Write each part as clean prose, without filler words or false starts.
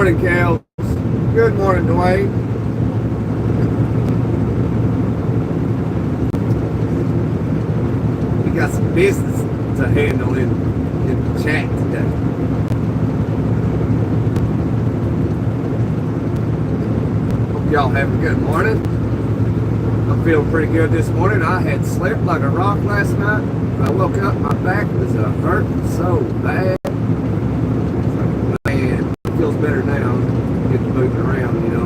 morning, Cal. Good morning, Dwayne. We got some business to handle in the chat today. Hope y'all having a good morning. I'm feeling pretty good this morning. I had slept like a rock last night. I woke up, my back was hurting so bad. Man, it feels better now. Getting moving around, you know.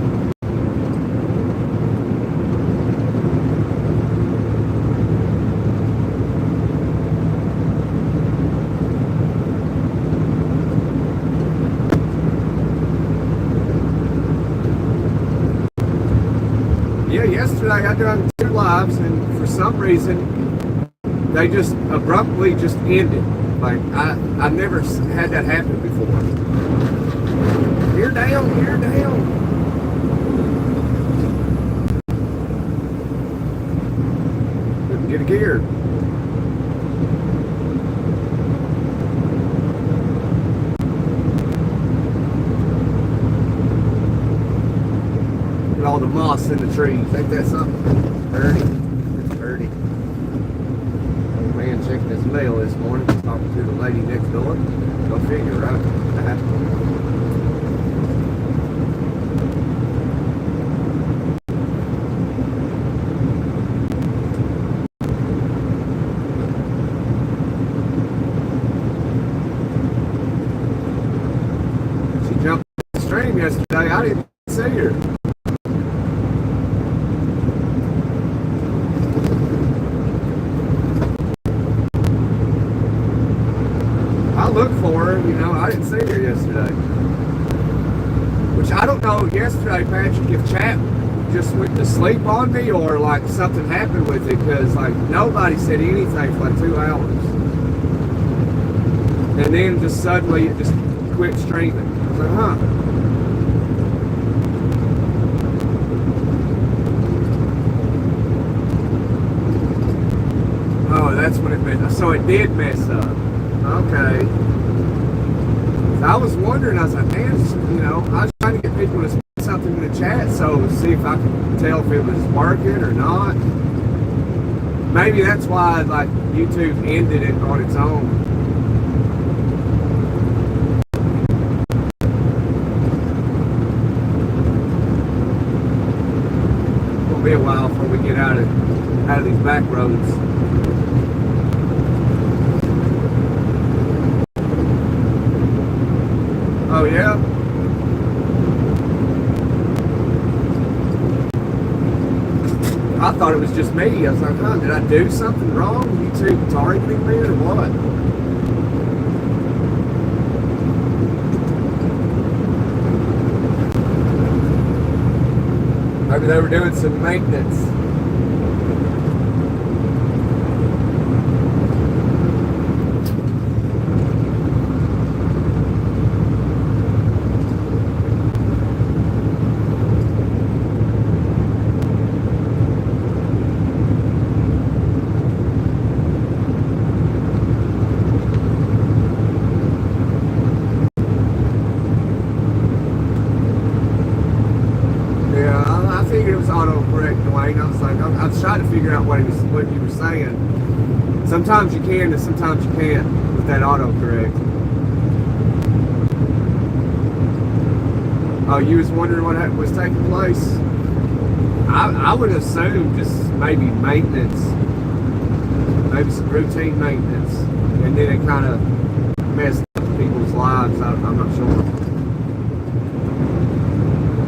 Yeah, yesterday I done 2 lives, and for some reason they just abruptly just ended. Like I never had that happen before. You're down, you're down. Couldn't get a gear. Look at all the moss in the trees. Ain't that something? Dirty. It's dirty. Old man checking his mail this morning. Talking to the lady next door. Go figure, right? She jumped in the stream yesterday. I didn't see her. I looked for her, you know, I didn't see her yesterday. Which I don't know yesterday, Patrick, if chat just went to sleep on me or like something happened with it, because like nobody said anything for like 2 hours. And then just suddenly it just quit streaming. I was like, huh. Oh, that's when it messed up. So it did mess up. Okay. I was wondering, I was like, man, you know, I was trying to get people to say something in the chat, so see if I could tell if it was working or not. Maybe that's why, like, YouTube ended it on its own. It'll be a while before we get out of these back roads. Oh yeah? I thought it was just me. I was like, huh, did I do something wrong? YouTube targeting me or what? Maybe they were doing some maintenance. I was trying to figure out what you were saying. Sometimes you can and sometimes you can't with that autocorrect. Oh, you was wondering what was taking place? I would assume just maybe maintenance, maybe some routine maintenance, and then it kind of messed up people's lives. I'm not sure.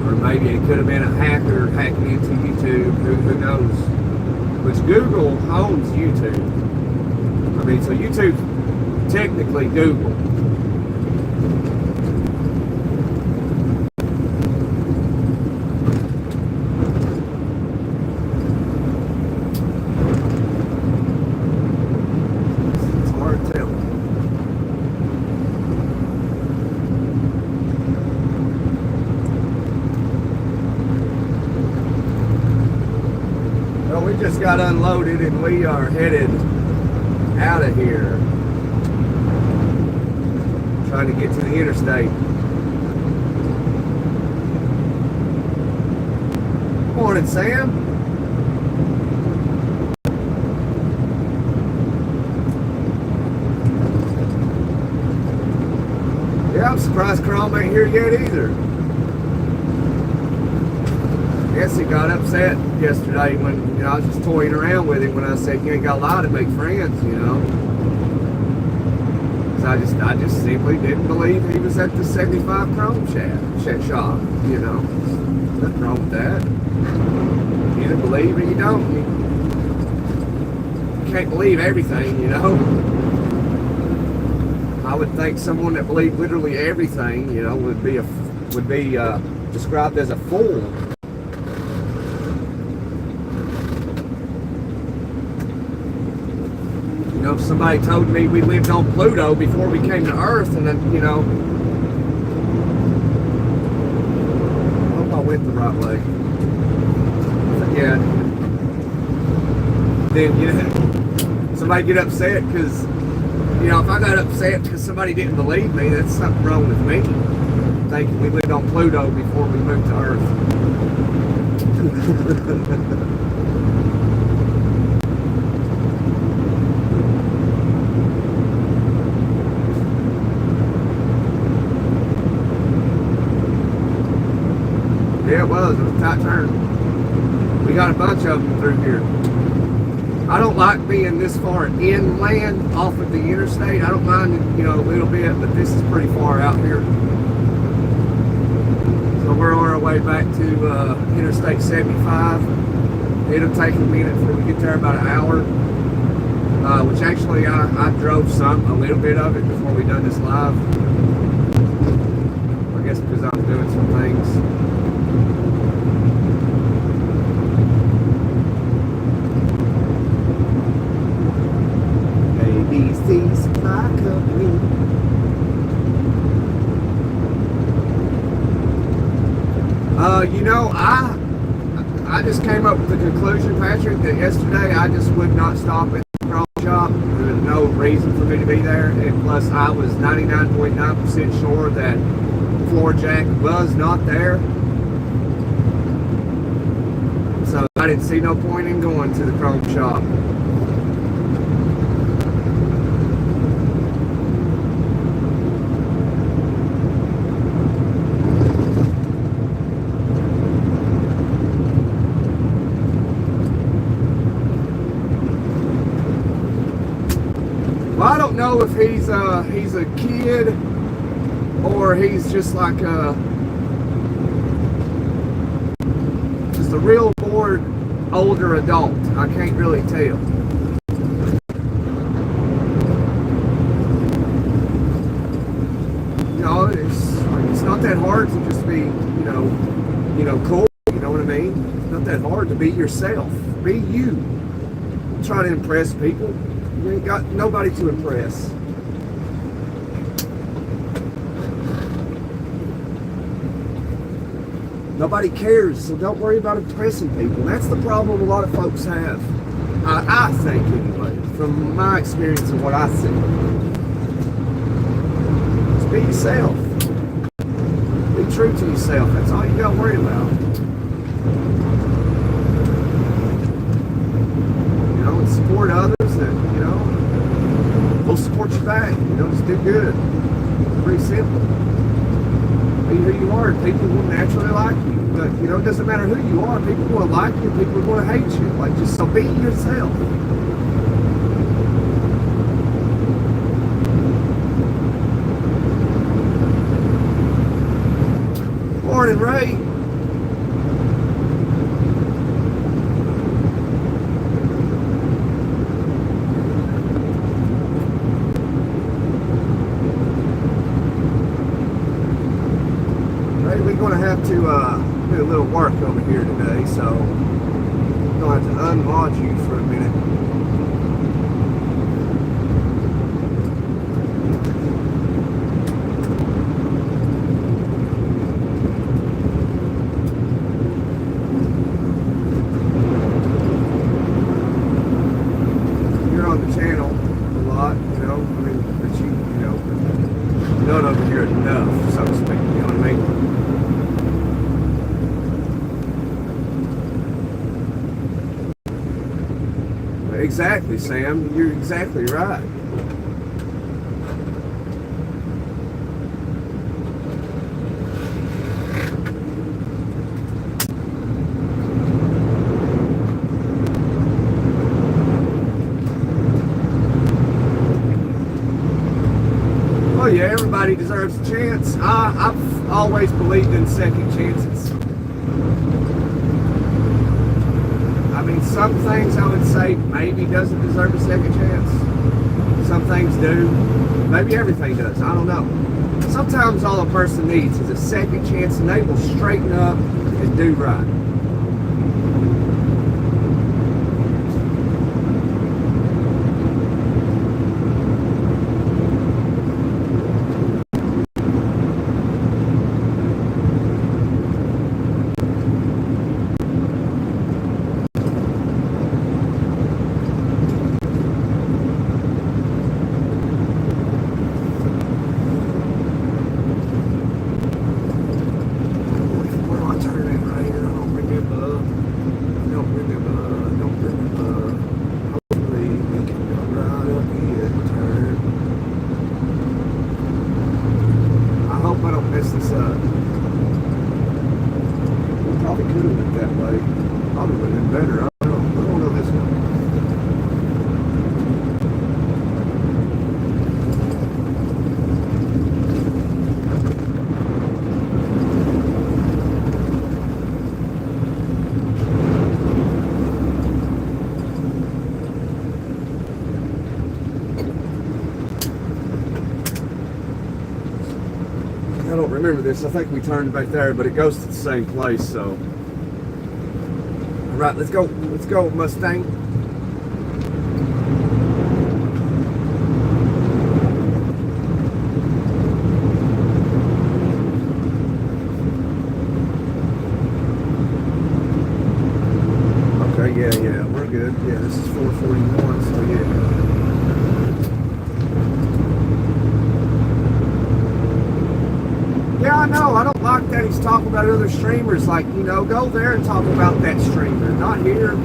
Or maybe it could have been a hacker hacking into YouTube. Who knows? Which Google owns YouTube. I mean, so YouTube's technically Google. It's hard to tell. Well, we just got unloaded and we are headed out of here. Trying to get to the interstate. Morning, Sam. Yeah, I'm surprised Chrome ain't here yet either. I guess he got upset yesterday when, you know, I was just toying around with him when I said you ain't got a lot to make friends, you know. Cause I just simply didn't believe he was at the 75 Chrome shop, you know. Nothing wrong with that. You either believe or you don't. You can't believe everything, you know. I would think someone that believed literally everything, you know, would be described as a fool. You know, if somebody told me we lived on Pluto before we came to Earth, and then, you know, I hope I went the right way. But yeah. Then, you know, somebody get upset because, you know, if I got upset because somebody didn't believe me, that's something wrong with me. Thinking we lived on Pluto before we moved to Earth. Yeah, it was a tight turn. We got a bunch of them through here. I don't like being this far inland off of the interstate. I don't mind, you know, a little bit, but this is pretty far out here. So we're on our way back to Interstate 75. It'll take a minute before we get there, about an hour. Which actually I drove a little bit of it before we done this live. I guess because I was doing some things. ABC Supply Company. You know, I just came up with the conclusion, Patrick, that yesterday I just would not stop at the Chrome shop. There was no reason for me to be there, and plus I was 99.9% sure that floor jack was not there. So I didn't see no point in going to the Chrome shop. Well, I don't know if he's a kid or he's just like just a real bored older adult. I can't really tell. You know, it's not that hard to just be, you know, cool. You know what I mean? It's not that hard to be yourself. Be you. Don't try to impress people. You ain't got nobody to impress. Nobody cares, so don't worry about impressing people. That's the problem a lot of folks have. I think, anyway, from my experience and what I see. Just be yourself. Be true to yourself. That's all you got to worry about. You know, and support others and, you know, they'll support you back. You know, just do good. It's pretty simple. Be who you are, and people will naturally like you. But, you know, it doesn't matter who you are. People will like you, people will hate you. Like, just so be yourself. Morning, Ray. We're going to have to do a little work over here today, so I'm going to have to unmod you for a minute. You're on the channel a lot, you know, I mean, but you know, not over here enough, so to speak, you know what I mean? exactly, Sam. You're exactly right. Oh yeah, everybody deserves a chance. I've always believed in second chances. I mean, some things I would say maybe doesn't deserve a second chance. Some things do. Maybe everything does. I don't know. Sometimes all a person needs is a second chance and they will straighten up and do right. I don't remember this. I think we turned back there, but it goes to the same place. So, all right, let's go. Let's go, Mustang. Okay, yeah, we're good. Yeah, this is 441. So yeah. Yeah, I know. I don't like that he's talking about other streamers. Like, you know, go there and talk about that streamer, not here.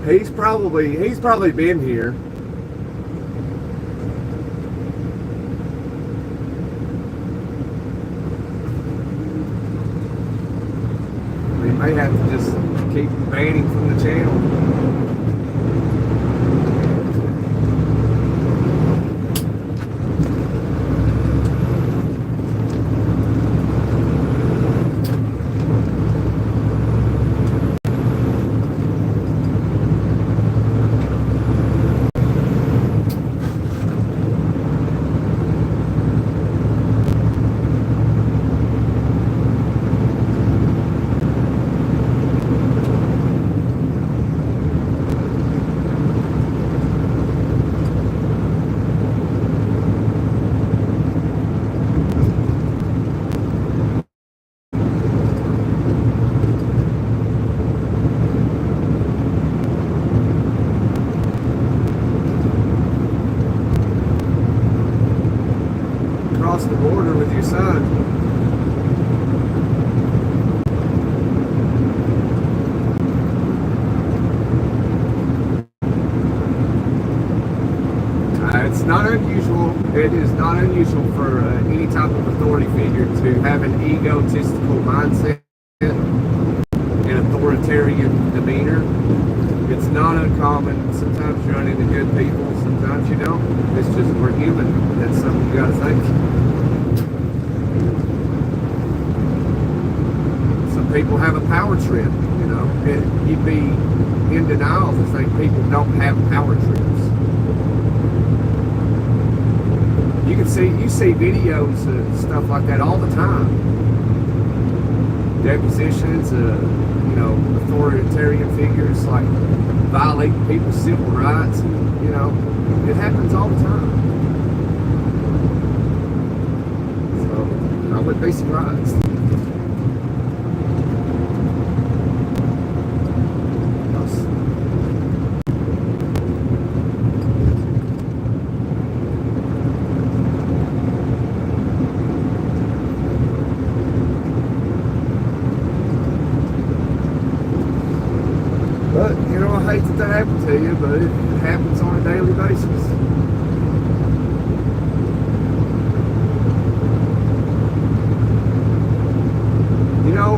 He's probably been here. We may have to just keep banning from the channel. The border with your son. It's not unusual. It is not unusual for any type of authority figure to have an egotistical mindset and authoritarian demeanor. It's not uncommon. Sometimes you run into good people, sometimes you don't. It's just, we're human. That's something you gotta think. Some people have a power trip, you know. And you'd be in denial to think people don't have power trips. You see videos and stuff like that all the time. depositions of, you know, authoritarian figures, like violating people's civil rights, and, you know, it happens all the time. So I wouldn't be surprised. But, you know, I hate that happened to you, but it happens on a daily basis. You know,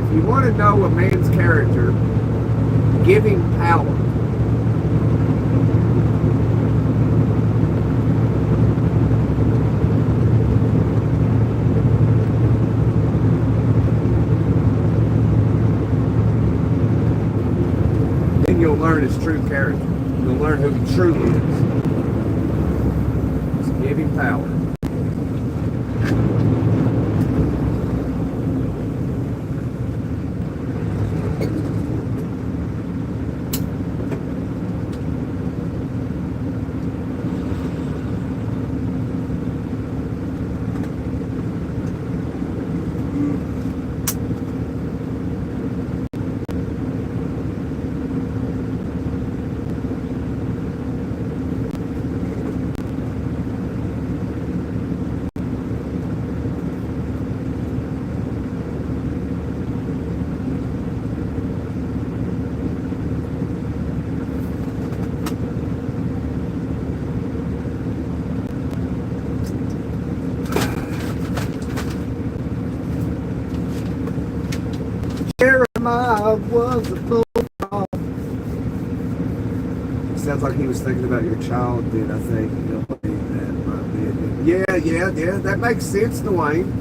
if you want to know a man's character, give him power. Then you'll learn his true character. You'll learn who he truly is. Just give him power. Jeremiah was a full prophet. Sounds like he was thinking about your child, then I think, you know, that might be it. Yeah, that makes sense, Dwayne.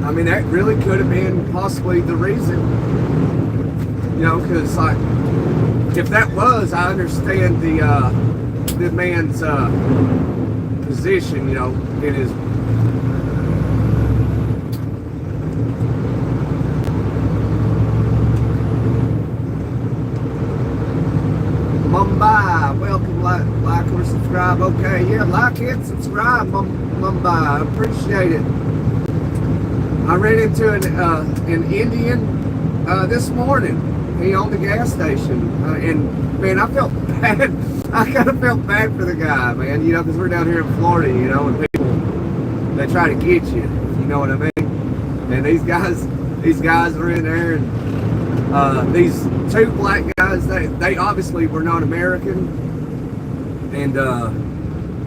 I mean, that really could have been possibly the reason. You know, because, like, if that was, I understand the man's position, you know, in his Mumbai, welcome, like or subscribe. Okay, yeah, like it, subscribe, Mumbai, appreciate it. I ran into an Indian this morning. He owned a gas station, and man, I felt bad. I kind of felt bad for the guy, man. You know, because we're down here in Florida, you know, and people, they try to get you. You know what I mean? And these guys were in there, and these two black guys, they obviously were not American, and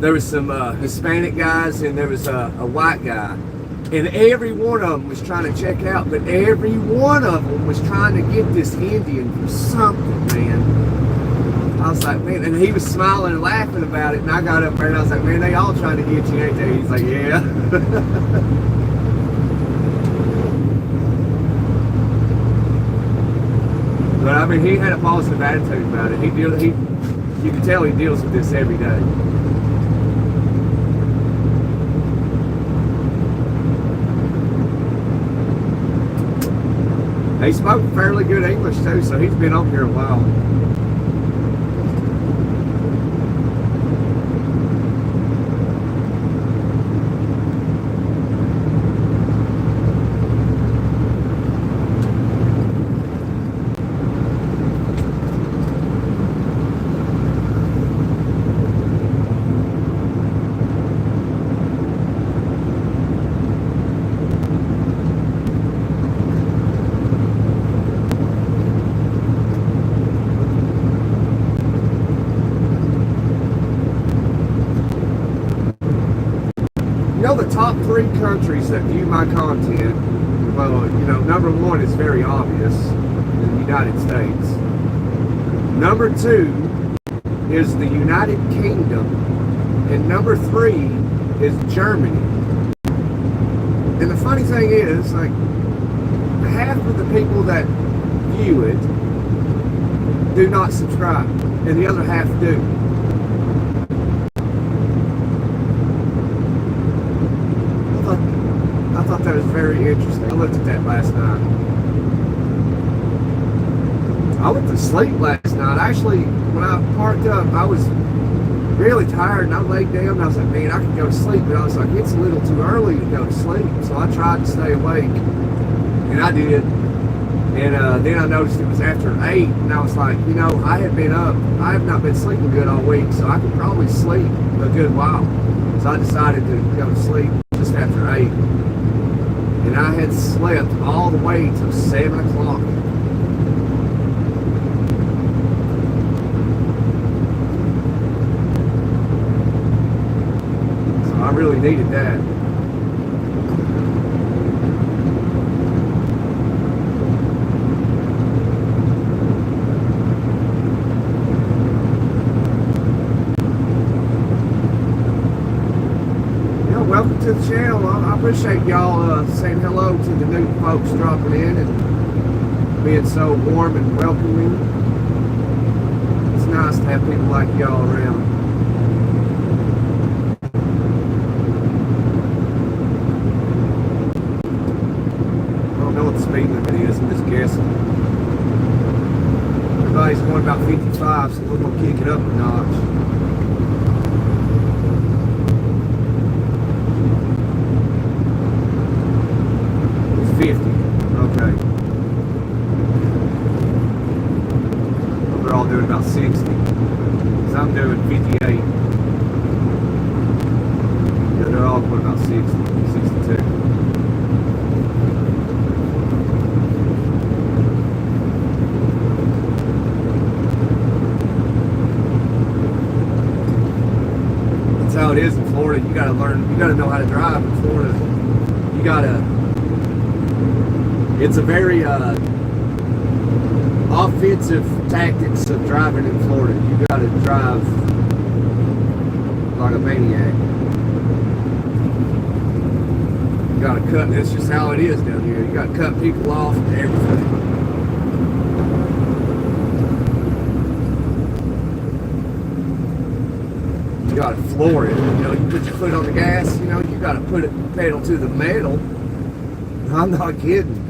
there was some Hispanic guys, and there was a white guy, and every one of them was trying to check out, but every one of them was trying to get this Indian for something, man. I was like, man, and he was smiling and laughing about it, and I got up there and I was like, man, they all trying to get you, ain't they? He's like, yeah. But I mean, he had a positive attitude about it. You can tell he deals with this every day. He spoke fairly good English too, so he's been over here a while. The top 3 countries that view my content, well, you know, number 1 is very obvious, the United States. Number 2 is the United Kingdom, and number 3 is Germany. And the funny thing is, like, half of the people that view it do not subscribe, and the other half do. thought that was very interesting. I looked at that last night. I went to sleep last night. Actually, when I parked up, I was really tired, and I laid down, and I was like, man, I could go to sleep, but I was like, it's a little too early to go to sleep, so I tried to stay awake, and I did, and then I noticed it was after 8, and I was like, you know, I have not been sleeping good all week, so I could probably sleep a good while, so I decided to go to sleep just after 8, and I had slept all the way till 7 o'clock. I really needed that. Yeah, welcome to the channel. I appreciate y'all saying hello to the new folks dropping in and being so warm and welcoming. It's nice to have people like y'all around. Speed limit is, I'm just guessing. Everybody's going about 55, so we're going to kick it up a notch. It's 50. Okay. Well, they're all doing about 60. Because I'm doing 58. Yeah, they're all going about 60, 62. How it is in Florida. You gotta learn, you gotta know how to drive in Florida. You gotta, it's a very offensive tactics of driving in Florida. You gotta drive like a maniac. You gotta cut, that's just how it is down here. You gotta cut people off and everything. You gotta floor it, you know, you put your foot on the gas, you know, you gotta put it pedal to the metal. I'm not kidding.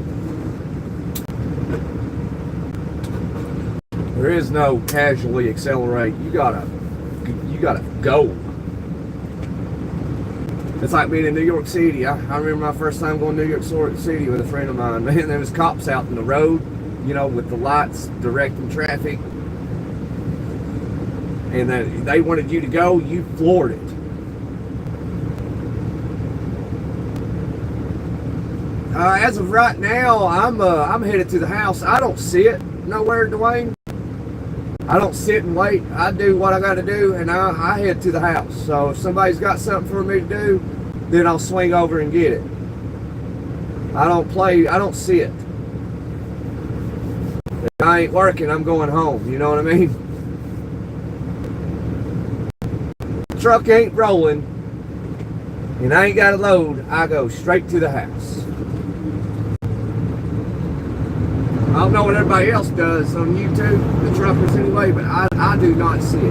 There is no casually accelerate. You gotta go. It's like being in New York City. I remember my first time going to New York City with a friend of mine. Man, there was cops out in the road, you know, with the lights directing traffic. And then they wanted you to go, you floored it. As of right now, I'm headed to the house. I don't sit nowhere, Dwayne. I don't sit and wait. I do what I got to do, and I head to the house. So if somebody's got something for me to do, then I'll swing over and get it. I don't play. I don't sit. If I ain't working, I'm going home. You know what I mean? Truck ain't rolling and I ain't got a load, I go straight to the house. I don't know what everybody else does on YouTube, the truckers anyway, but I do not sit.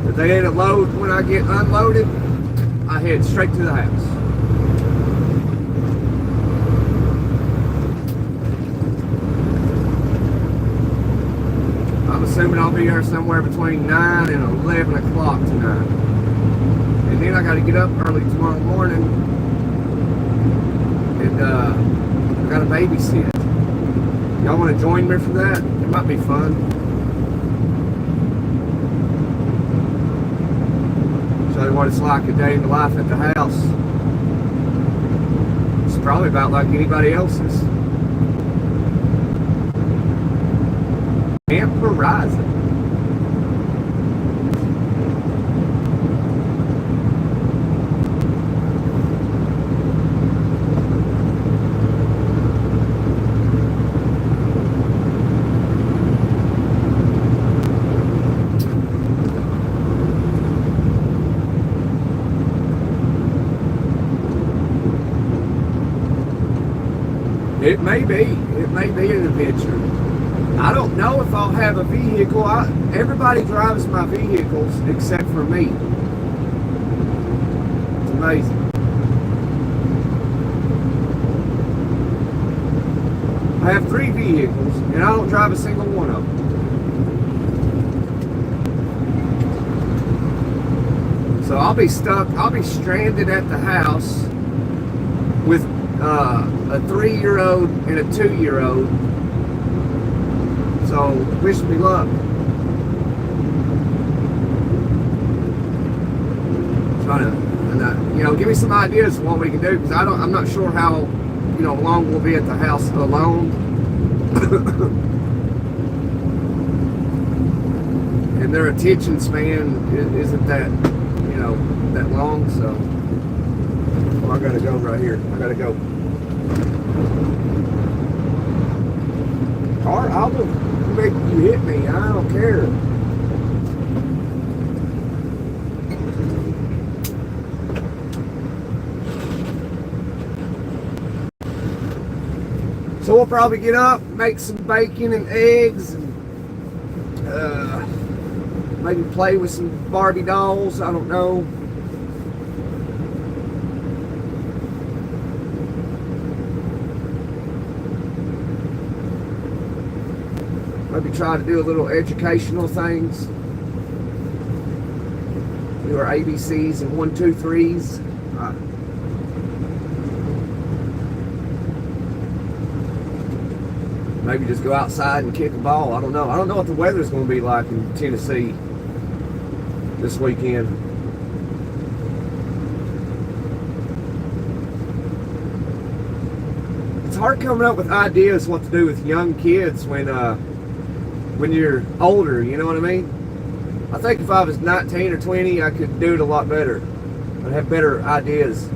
If they ain't a load when I get unloaded, I head straight to the house. I'm assuming I'll be here somewhere between 9 and 11 o'clock tonight. And then I got to get up early tomorrow morning. And I got to babysit. Y'all want to join me for that? It might be fun. Show you what it's like a day in the life at the house. It's probably about like anybody else's. Camp Horizon. It may be an adventure. I don't know if I'll have a vehicle. Everybody drives my vehicles except for me. amazing. I have 3 vehicles, and I don't drive a single one of them. So I'll be stuck, I'll be stranded at the house with a 3-year-old and a 2-year-old. So wish me luck. Trying to, you know, give me some ideas of what we can do, because I'm not sure how, you know, long we'll be at the house alone. And their attention span isn't that, you know, that long. So I gotta go right here. I gotta go. Or I will make you hit me. I don't care. So we'll probably get up, make some bacon and eggs, and maybe play with some Barbie dolls. I don't know. Maybe try to do a little educational things. Do our ABCs and 1, 2, 3s. Maybe just go outside and kick a ball. I don't know. I don't know what the weather's going to be like in Tennessee this weekend. It's hard coming up with ideas what to do with young kids when you're older, you know what I mean? I think if I was 19 or 20, I could do it a lot better. I'd have better ideas.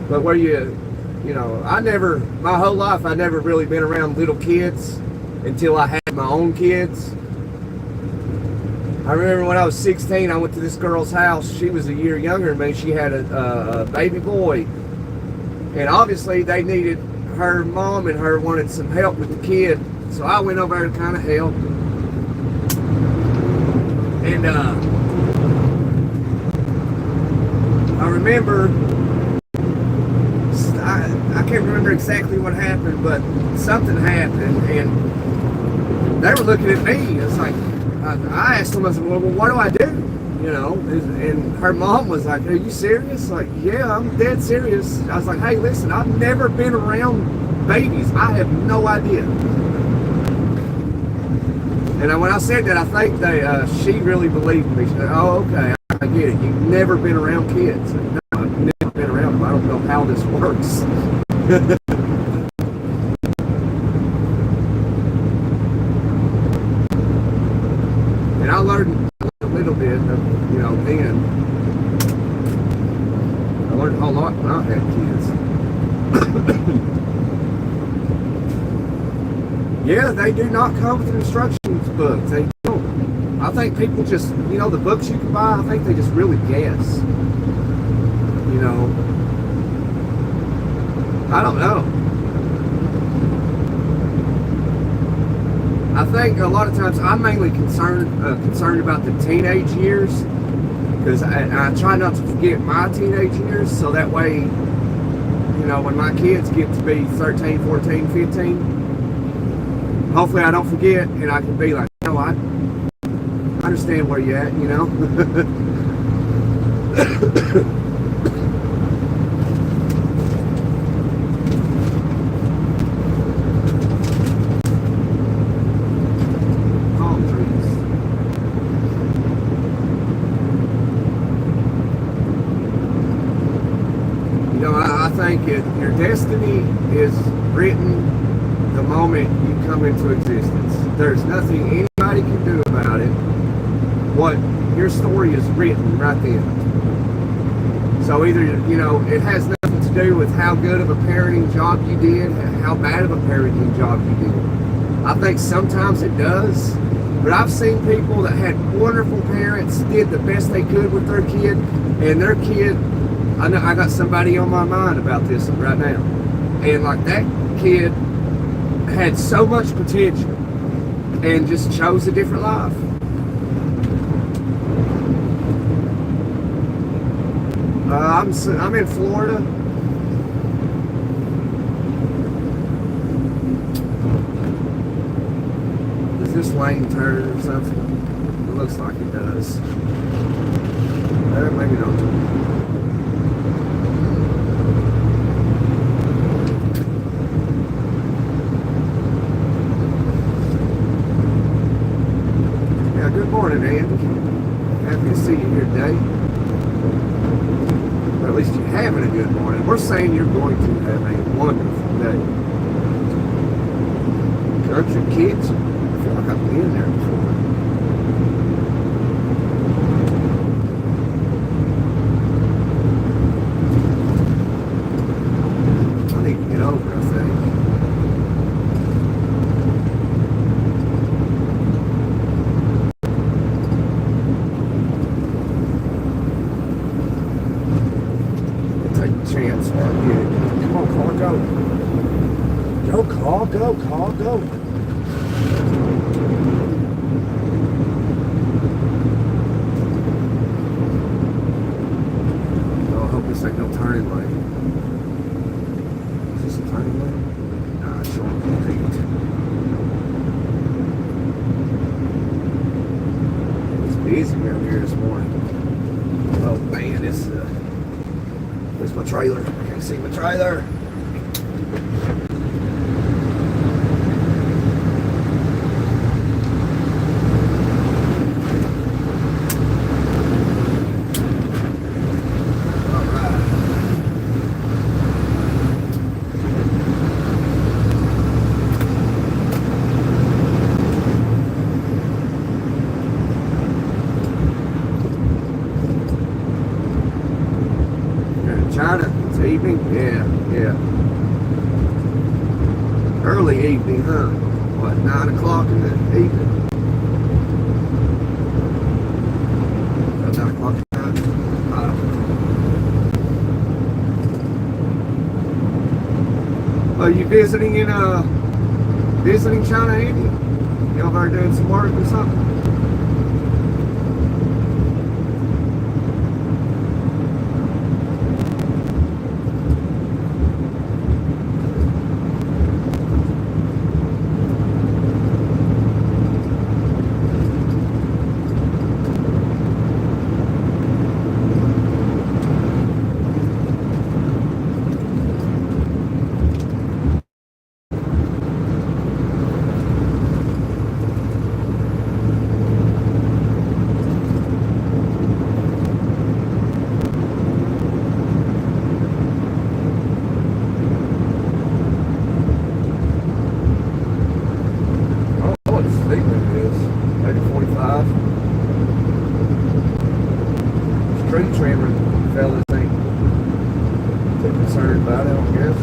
But where you know, my whole life, I never really been around little kids until I had my own kids. I remember when I was 16, I went to this girl's house. She was a year younger than me. She had a baby boy. And obviously they needed, her mom and her wanted some help with the kid. So I went over there to kind of help. And I remember, I can't remember exactly what happened, but something happened, and they were looking at me. It's like, I asked them, I said, well, what do I do? You know, and her mom was like, are you serious? Like, yeah, I'm dead serious. I was like, hey, listen, I've never been around babies. I have no idea. And when I said that, I think she really believed me. She said, oh, okay, I get it. You've never been around kids. No, I've never been around them. I don't know how this works. And I learned a little bit of, you know, then. I learned a whole lot when I had kids. Yeah, they do not come with instructions books. They don't. I think people just, you know, the books you can buy, I think they just really guess. You know, I don't know. I think a lot of times I'm mainly concerned about the teenage years, because I try not to forget my teenage years, so that way, you know, when my kids get to be 13, 14, 15, hopefully I don't forget, and I can be like, you know, I understand where you're at, you know. Palm trees. You know, I think your destiny is written the moment you come into existence. There's nothing anybody can do about it. What your story is written right then. So either, you know, it has nothing to do with how good of a parenting job you did, how bad of a parenting job you did. I think sometimes it does, but I've seen people that had wonderful parents, did the best they could with their kid, and their kid, I know I got somebody on my mind about this right now, and like that kid had so much potential and just chose a different life. I'm in Florida. Does this lane turn or something? It looks like it does. Maybe not. Good morning, Andy. Happy to see you here today. Or at least you're having a good morning. We're saying you're going to have a wonderful day. Country kids. I feel like I've been there before. I need to get over, I think. Chance while I get it. Come on, car, go. Go, car, go, car, go. Oh, I hope this ain't no turning lane. Is this a turning lane? Nah, it's showing complete. It's busy around here this morning. Oh man, it's where's my trailer? I can't see my trailer. China, it's evening? Yeah. Early evening, huh? What, 9 o'clock in the evening? 9 o'clock at night? Are you visiting China, Andy? Y'all are doing some work or something? Tree trimmer fellas ain't too concerned about it, I guess.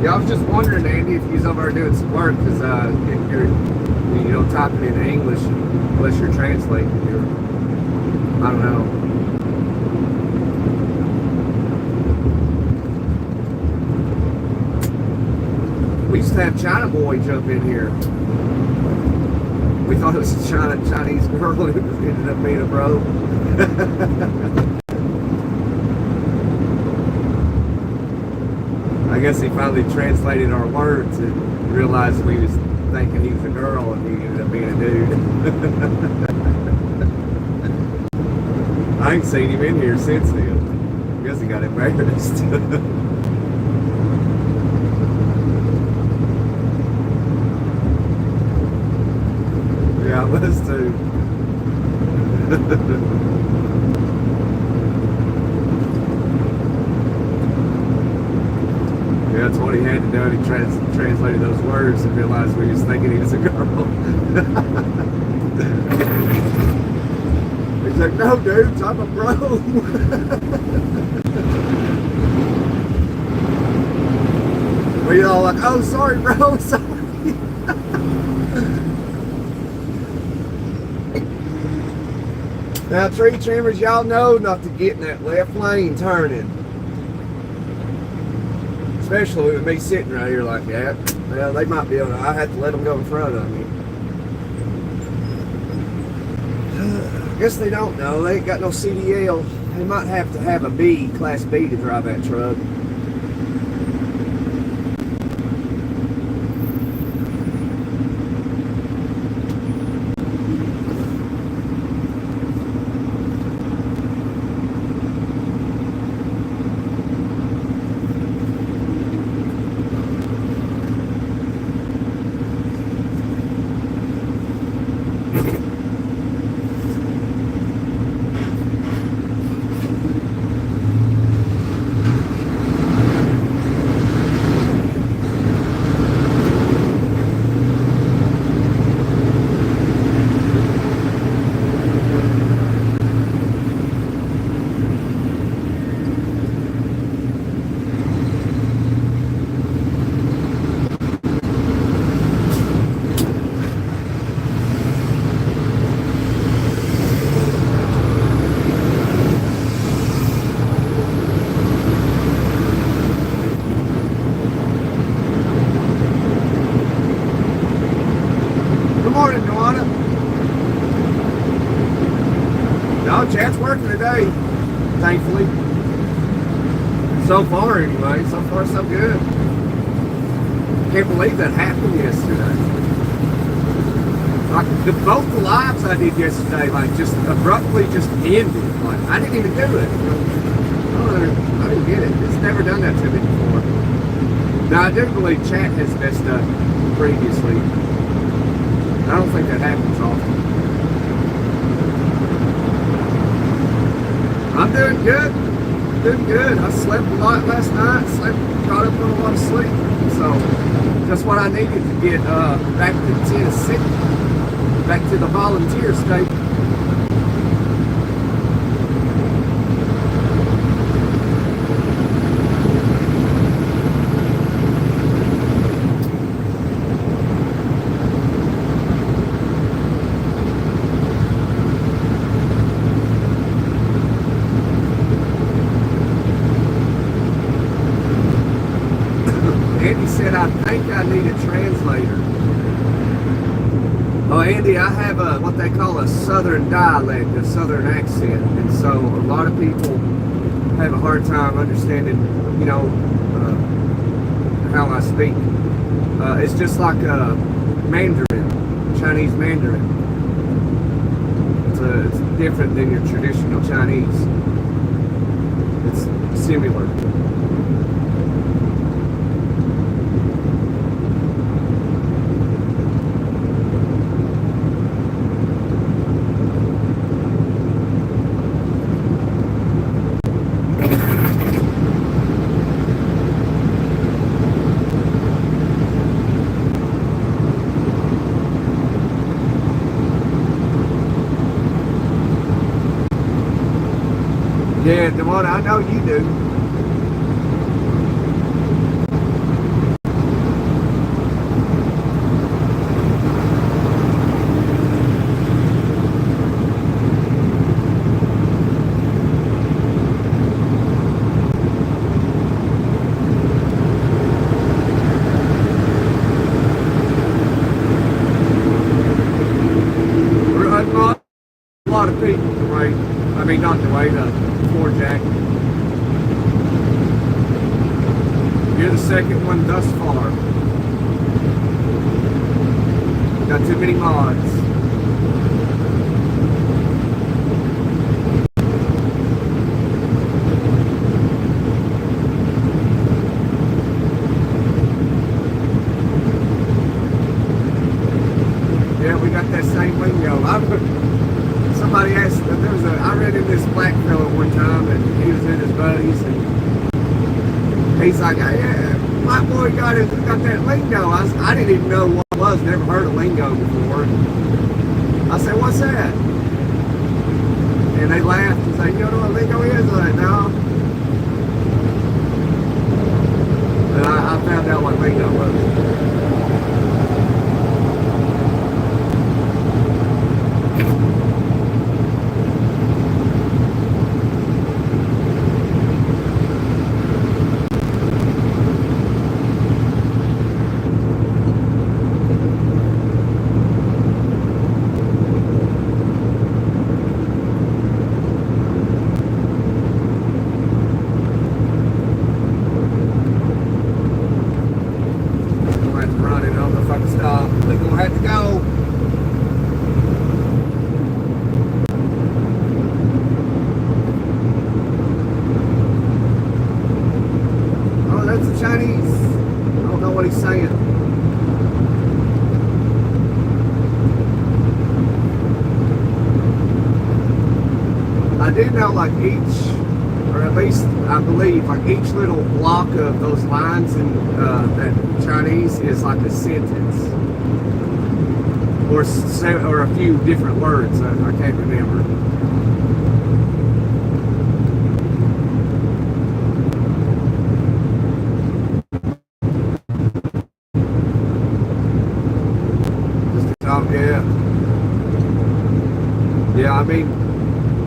Yeah, I was just wondering, Andy, if you're over there doing some work, because if you're typing in English, unless you're translating, I don't know. We used to have China boy jump in here. We thought it was a Chinese girl who ended up being a bro. I guess he finally translated our words and realized we was thinking he was a girl and he ended up being a dude. I ain't seen him in here since then. I guess he got embarrassed. Yeah, I was too. Yeah, that's what he had to do. He translated those words and realized we was thinking he was a girl. He's like, no, dude, I'm a bro. We all like, oh, sorry, bro, sorry. Now, tree trimmers, y'all know not to get in that left lane turning. Especially with me sitting right here like that. Well, they might be able to, I have to let them go in front of me. I guess they don't know. They ain't got no CDL. They might have to have a B, Class B, to drive that truck. Chad's working today, thankfully. So far, anyway. So far, so good. Can't believe that happened yesterday. Like, both the lives I did yesterday, like, just abruptly just ended. Like, I didn't even do it. I didn't get it. It's never done that to me before. Now, I do believe Chad has messed up previously. I don't think that happens often. I'm doing good. Doing good. I slept a lot last night. Caught up on a lot of sleep. So, just what I needed to get back to Tennessee. Back to the volunteer state. Andy said, I think I need a translator. Oh, Andy, I have what they call a southern dialect, a southern accent. And so a lot of people have a hard time understanding, you know, how I speak. It's just like Mandarin, Chinese Mandarin. It's different than your traditional Chinese. It's similar. Yeah, Devon, I know you do. A lot of people, right? I mean, not the way the floor jack. You're the second one thus far. Got too many mods. Yeah, we got that same lingo. Somebody asked, I read in this black fellow one time, and he was in his buddies, and he's like, hey, yeah, my boy got that lingo. I didn't even know what it was, never heard of lingo before. I said, what's that? And they laughed and said, you don't know what lingo is? I was like, no. And I found out what lingo was. I do know like each, or at least I believe, like each little block of those lines in that Chinese is like a sentence, or a few different words. I can't remember. Just to talk, yeah. Yeah, I mean,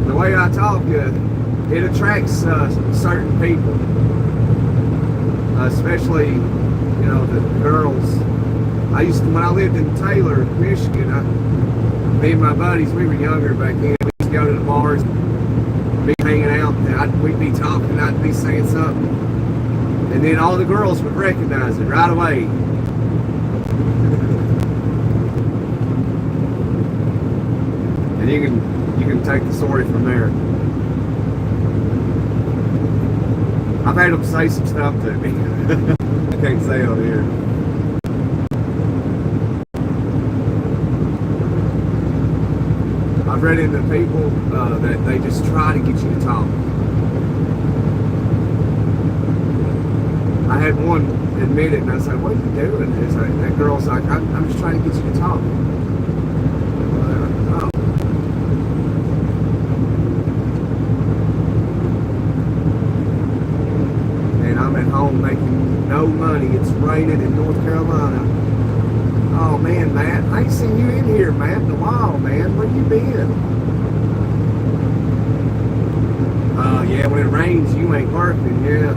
the way I talk, it attracts certain people, especially, you know, the girls. I used to, when I lived in Taylor, Michigan, me and my buddies, we were younger back then. We used to go to the bars, be hanging out, and we'd be talking, I'd be saying something, and then all the girls would recognize it right away. And you can take the story from there. I've had them say some stuff to me. I can't say on here. I've read into people that they just try to get you to talk. I had one admit it, and I was like, "What are you doing?" It's like, that girl's like, I'm just trying to get you to talk." Oh. I'm at home making no money. It's raining in North Carolina. Oh man, Matt, I ain't seen you in here, Matt, in a while, man. Where you been? Yeah, when it rains, you ain't working, yeah.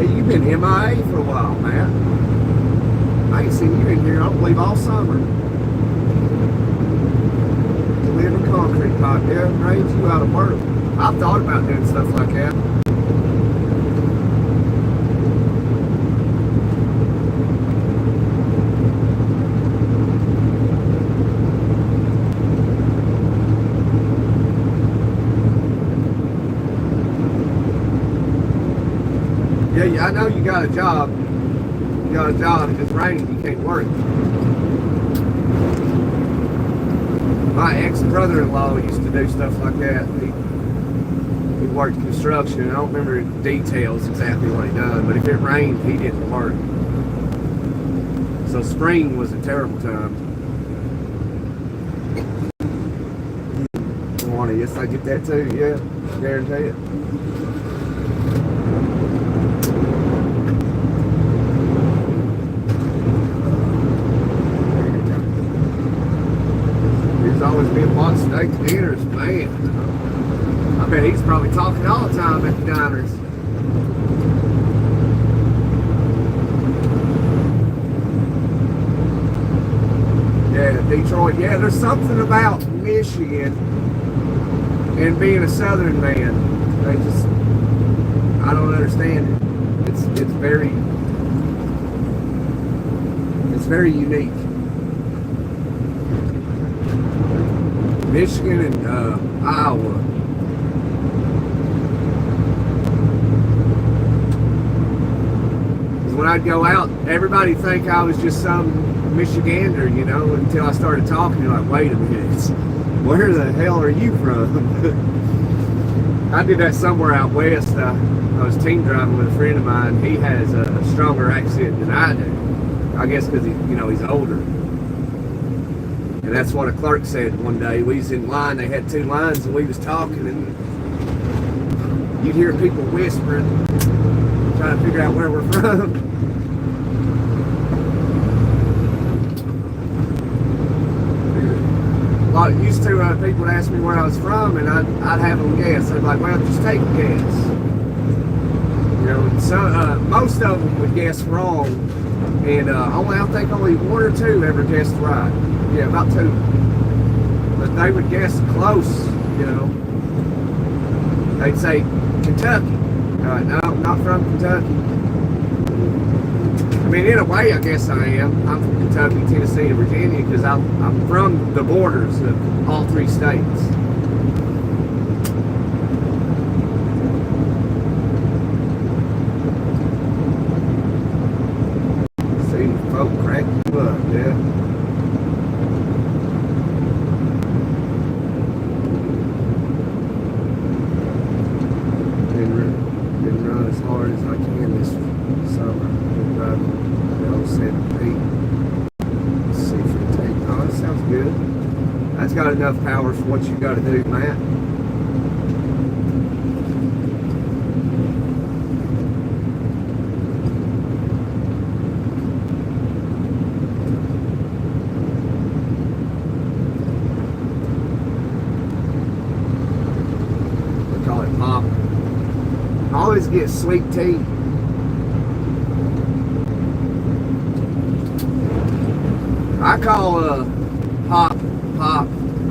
You've been MIA for a while, Matt. I ain't seen you in here, I don't believe, all summer. You live in concrete pipe, yeah, rains you out of work. I've thought about doing stuff like that. Yeah, I know you got a job. You got a job, it's raining, you can't work. My ex-brother-in-law used to do stuff like that. He worked construction. I don't remember the details exactly what he done, but if it rained, he didn't work. So spring was a terrible time. Yes, I get that too, yeah, guarantee it. Always been wanting steak dinners, man. I bet he's probably talking all the time at the diners. Yeah, Detroit. Yeah, there's something about Michigan and being a Southern man. They just, I don't understand it. It's very unique. Michigan and Iowa. Because when I'd go out, everybody think I was just some Michigander, you know, until I started talking. You're like, wait a minute, where the hell are you from? I did that somewhere out west. I was team driving with a friend of mine. He has a stronger accent than I do. I guess because he's older. And that's what a clerk said one day. We was in line, they had two lines, and we was talking, and you'd hear people whispering, trying to figure out where we're from. A lot used to people would ask me where I was from, and I'd have them guess. I'd be like, well, just take a guess. You know, so most of them would guess wrong, and I think only one or two ever guessed right. Yeah, about two. But they would guess close, you know. They'd say Kentucky. No, not from Kentucky. I mean, in a way, I guess I am. I'm from Kentucky, Tennessee, and Virginia because I'm from the borders of all three states. but yeah. Didn't run as hard as I can this summer. Been driving the 078. Let's see if it takes. Oh, that sounds good. That's got enough power for what you got to do, Matt. We call it pop. I always get sweet tea. I call pop.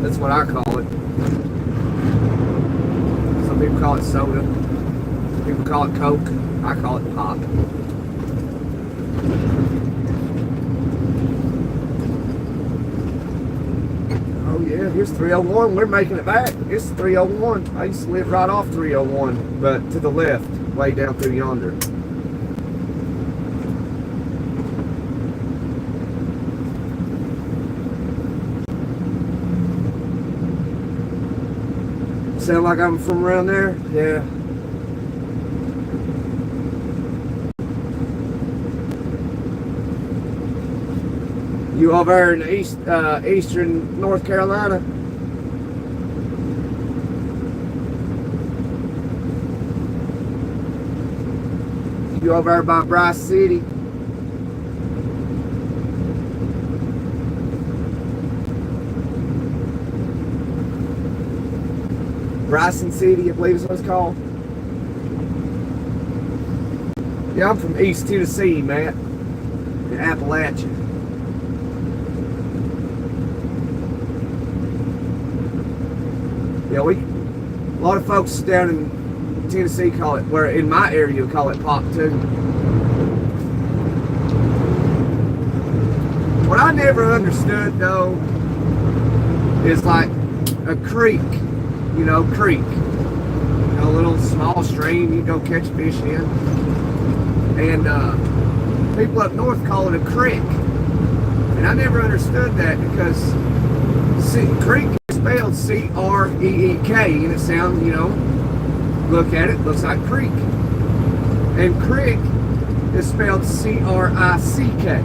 That's what I call it. Some people call it soda. Some people call it Coke. I call it pop. Oh yeah, here's 301. We're making it back. It's 301. I used to live right off 301, but to the left, way down through yonder. Sound like I'm from around there? Yeah. You over in eastern North Carolina? You over there by Bryce City? Bryson City, I believe is what it's called. Yeah, I'm from East Tennessee, Matt. In Appalachia. Yeah, a lot of folks down in Tennessee call it, where in my area call it pop too. What I never understood though is like a creek. You know, creek. You know, a little small stream you go catch fish in. And people up north call it a creek. And I never understood that because creek is spelled C-R-E-E-K, and it sounds, you know, look at it, looks like creek. And crick is spelled C-R-I-C-K,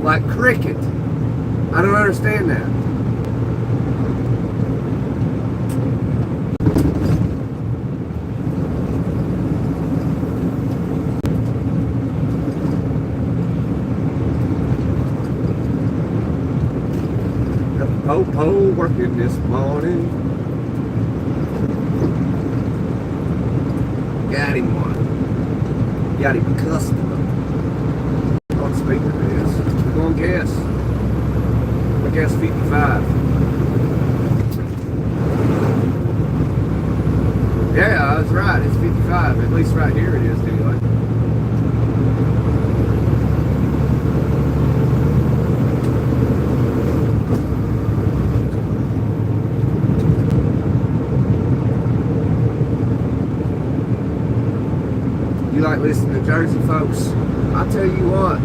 like cricket. I don't understand that. Po-po working this morning. Got him one. Got him customer. On speaker this. We're going to guess. I guess 55. Yeah, I was right. It's 55. At least right here it is anyway. You like listening to Jersey folks? I'll tell you what,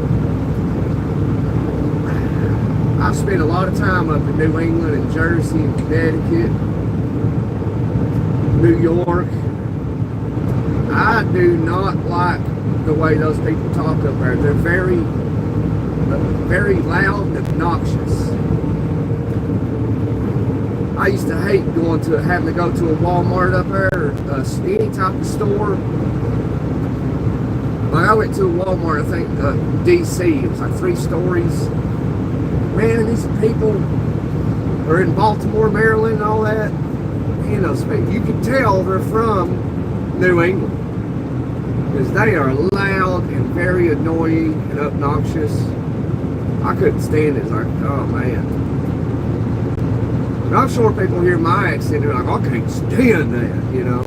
I've spent a lot of time up in New England and Jersey and Connecticut, New York. I do not like the way those people talk up there. They're very loud and obnoxious. I used to hate having to go to a Walmart up there or any type of store. Like I went to a Walmart, I think, DC. It was like 3 stories. Man, and these people are in Baltimore, Maryland, and all that. Man, those people, you can tell they're from New England. Because they are loud and very annoying and obnoxious. I couldn't stand it. It's like, oh man. And I'm sure people hear my accent and they're like, I can't stand that, you know.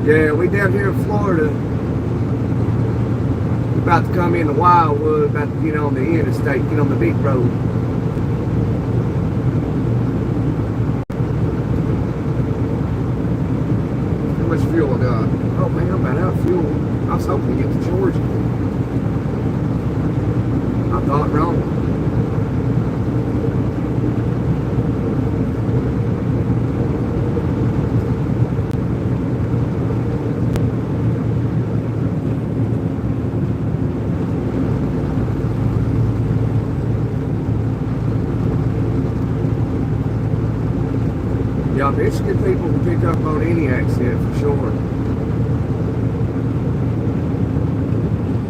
Yeah, we down here in Florida, about to come into Wildwood, about to get on the interstate, get on the big road. How much fuel I got? Oh man, I'm about out of fuel. I was hoping to get to Georgia. I thought wrong. Y'all Michigan people can pick up on any accent for sure.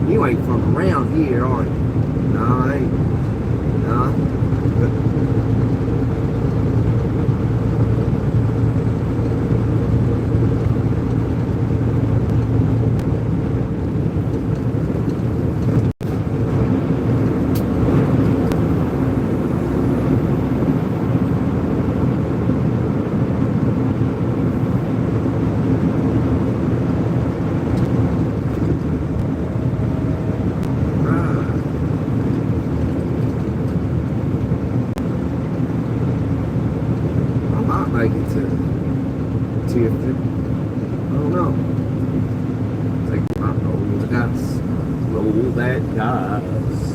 You ain't from around here, are you? No, I ain't. No. Make it to Tifton. I don't know. Think I might roll the dice. Roll that dice.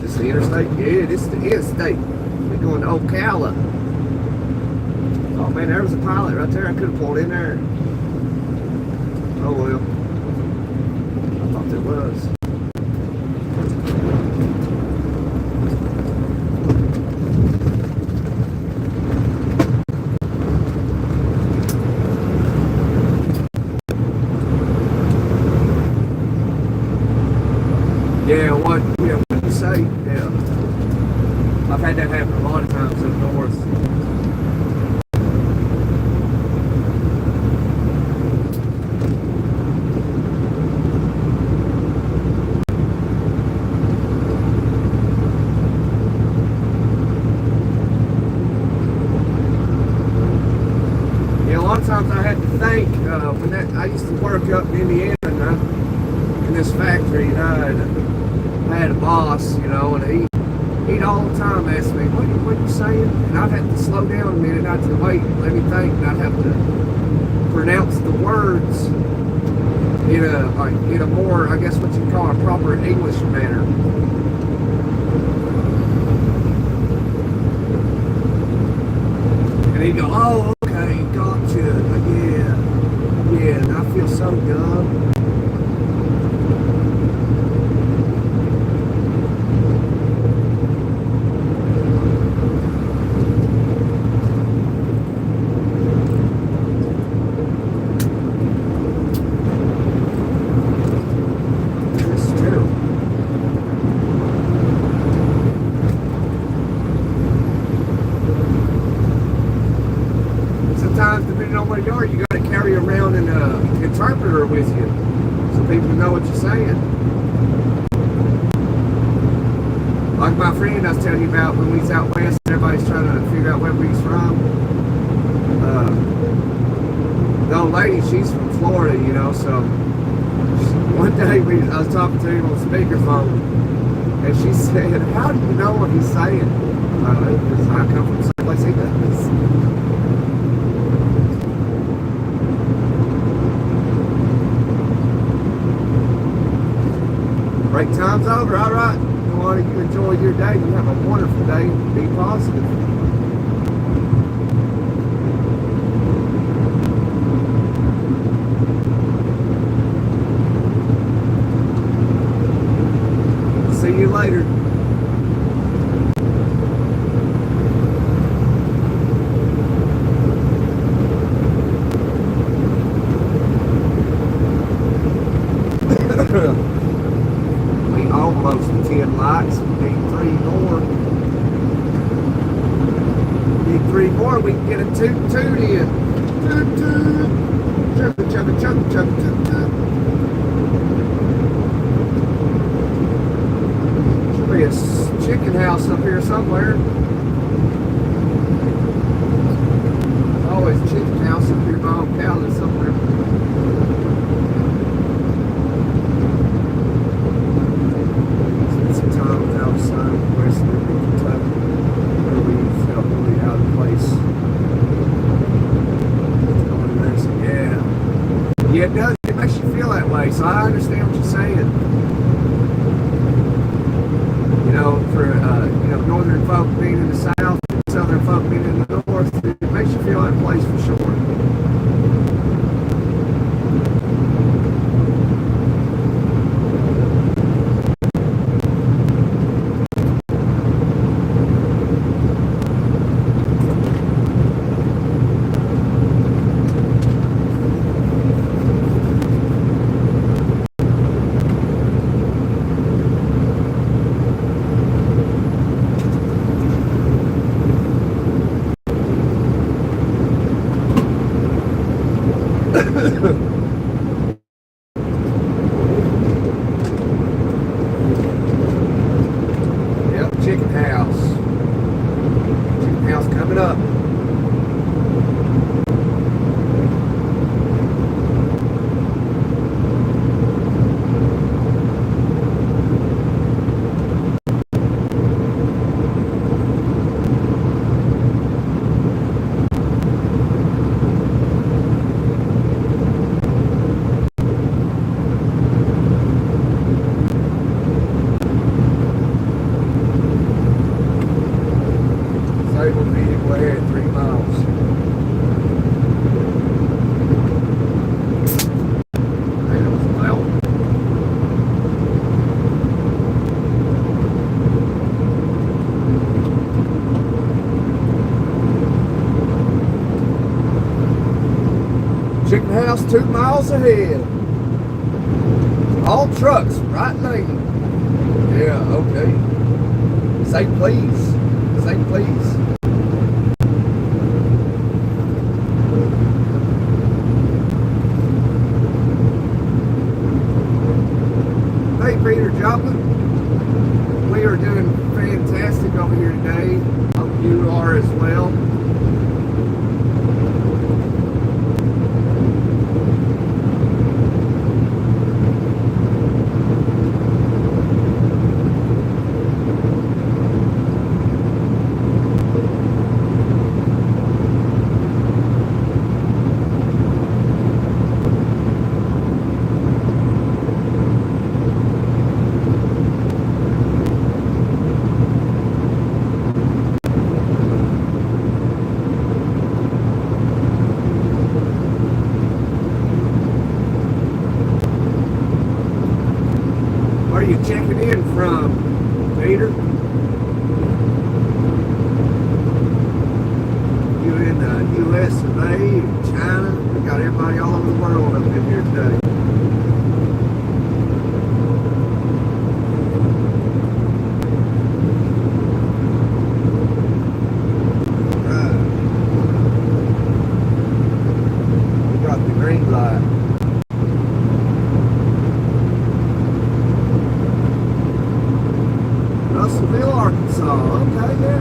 This the interstate? Yeah, this is the interstate. We're going to Ocala. Oh man, there was a pilot right there. I could have pulled in there. Oh well. I thought there was. Yeah, what you say? Yeah. I've had that happen a lot of times up north. Yeah, a lot of times I had to think, when I used to work up in Indiana, in this factory, and I had a boss, and he'd all the time ask me, what are you saying? And I'd have to slow down a minute, I'd have to wait, let me think, and I'd have to pronounce the words in a more, I guess what you call a proper English manner. And he'd go, oh, okay, gotcha, yeah, and I feel so dumb. Sometimes, depending on where you are, you got to carry around an interpreter with you so people know what you're saying. Like my friend I was telling you about when we was out west, everybody's trying to figure out where he's from. The old lady, she's from Florida, so one day I was talking to him on speakerphone, and she said, how do you know what he's saying? Because I come from the same place he does. Break time's over, all right. You enjoy your day. You have a wonderful day. Be positive. See you later. Almost 10 lights. We need 3 more. Need 3 more. We can get a toot in. Toot toot. Chugga chugga chugga chugga toot toot. Should be a chicken house up here somewhere. There's always a chicken house up here by Ocala somewhere. Yeah, it does. It makes you feel that way. So I understand what you're saying. You know, for northern folk being in the south, southern folk being in the north, it makes you feel that place for sure. Yep, chicken house. Chicken house coming up. Disabled vehicle ahead, 3 miles. Man, it was loud. Chicken house 2 miles ahead. All trucks, right lane. Yeah, okay. Say please. Say please. Hey, Peter Joplin. We are doing fantastic over here today. Hope you are as well. Where are you checking in from, Peter? You in the US of A, China? We got everybody all over the world up in here today. Right. We got the green light. Russellville, Arkansas. Okay, yeah.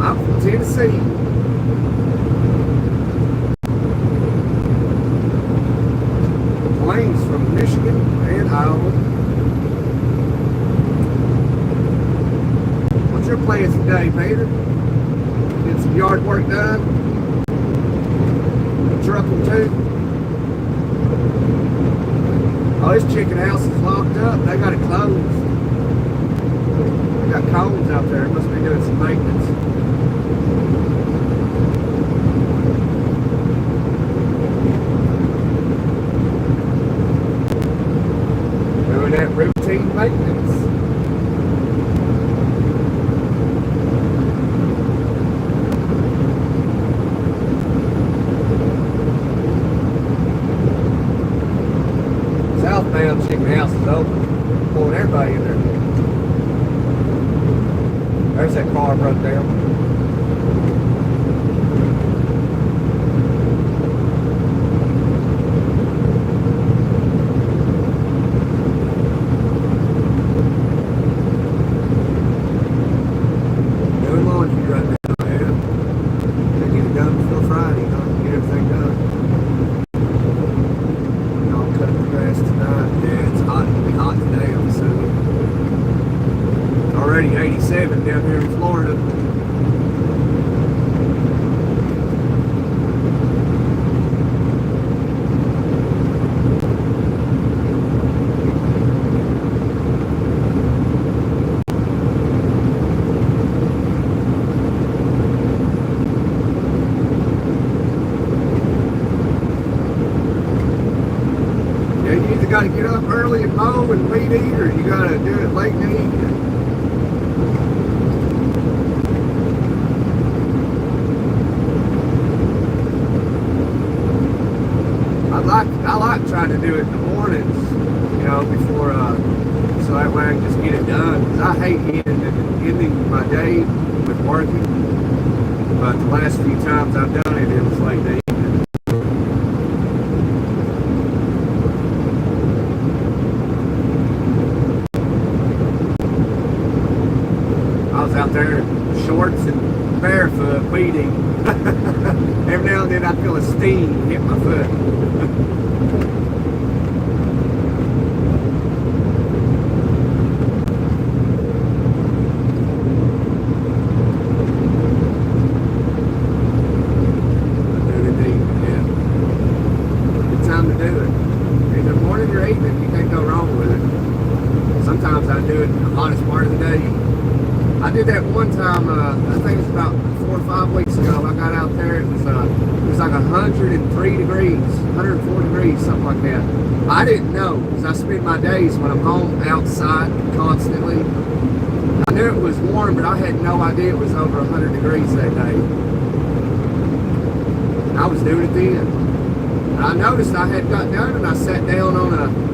I'm from Tennessee. Plains from Michigan and Iowa. What's your plans today, Peter? Get some yard work done? Trucking too? Oh, this chicken house is locked up. They got it closed. They got cones out there. It must be doing some maintenance. Doing that routine maintenance. Southbound chicken house is open. Pulling everybody in there. There's that car broke down. Doing laundry right now, man. Gotta get it done before Friday, huh? Get everything done. I'll cut the grass tonight. Yeah, it's hot. It'll be hot today, I'm assuming. Already 87 down here in Florida. mow and weed eat, or you gotta do it late in the evening? I like trying to do it in the mornings, you know, before, so that way I can just get it done. Because I hate ending my day with working. But the last few times I've done it, it was late in the evening. I was out there in shorts and barefoot weeding. Every now and then I feel a sting hit my foot. Sometimes I do it in the hottest part of the day. I did that one time, I think it was about 4 or 5 weeks ago. I got out there, it was like 103 degrees, 104 degrees, something like that. I didn't know, because I spend my days when I'm home outside constantly. I knew it was warm, but I had no idea it was over 100 degrees that day. I was doing it then. And I noticed I had got done, and I sat down on a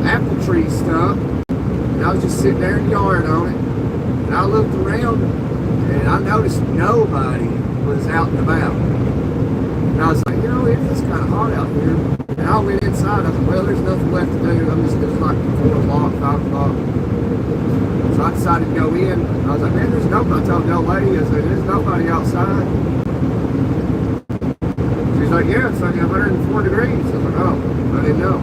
apple tree stump, and I was just sitting there in the yard on it, and I looked around, and I noticed nobody was out and about. And I was like, you know, it is kind of hot out here. And I went inside. I was like, well, there's nothing left to do. It's like 4 o'clock, 5 o'clock. So I decided to go in. I was like, man, there's nobody. I told the old lady, I said, there's nobody outside. She's like, yeah, it's like 104 degrees. I was like, oh, I didn't know.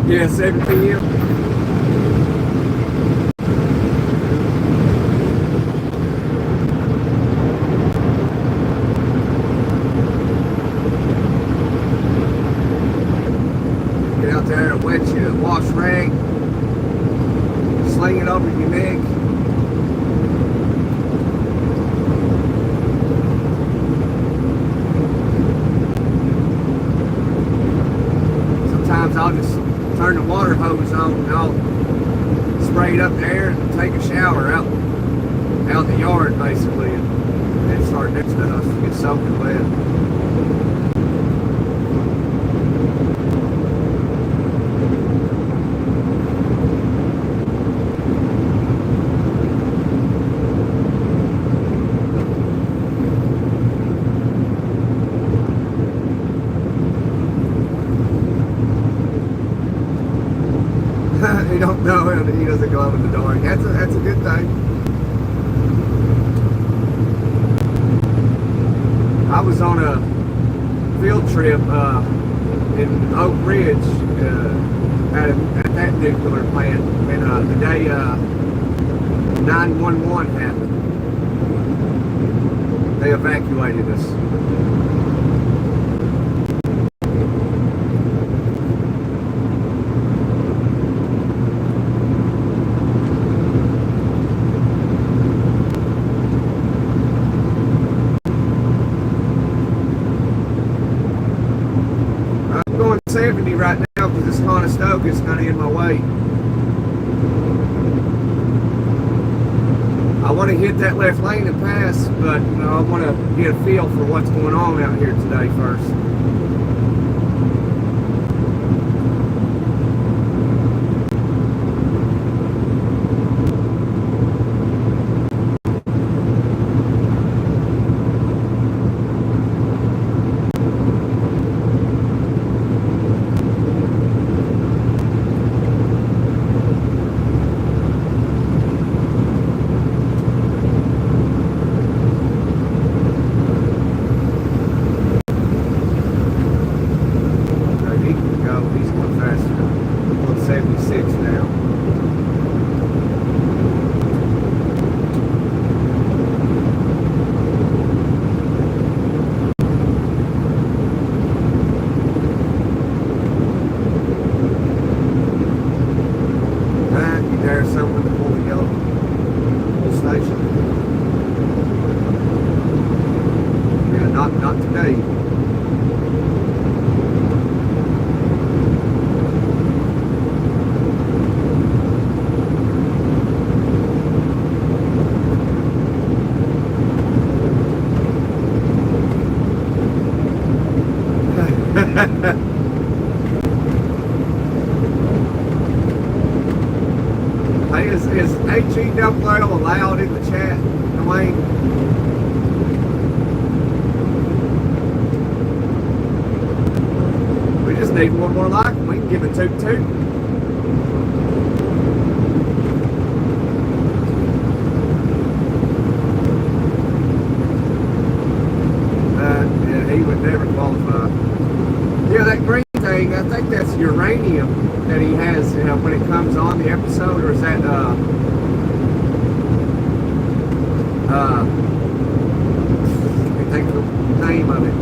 Yeah, 7 p.m. Get out there and wet you, wash rag, sling it over your neck. Sometimes I'll just turn the water hose on and I'll spray it up there and take a shower out in the yard basically, and then start next to us to get soaking wet. He don't know and he doesn't glow in the dark. That's a good thing. I was on a field trip in Oak Ridge at that nuclear plant, and the day 911 happened. They evacuated us. I'm going 70 right now because this Conestoga is kind of in my way. I want to hit that left lane and pass, but I want to get a feel for what's going on out here today first. not today. Hey, is HEWL allowed in the chat, Dwayne? We just need one more like and we can give it toot toot. Yeah, he would never qualify. Yeah, that green thing, I think that's uranium that he has, you know, when it comes on the episode, or is that I can't think of the name of it.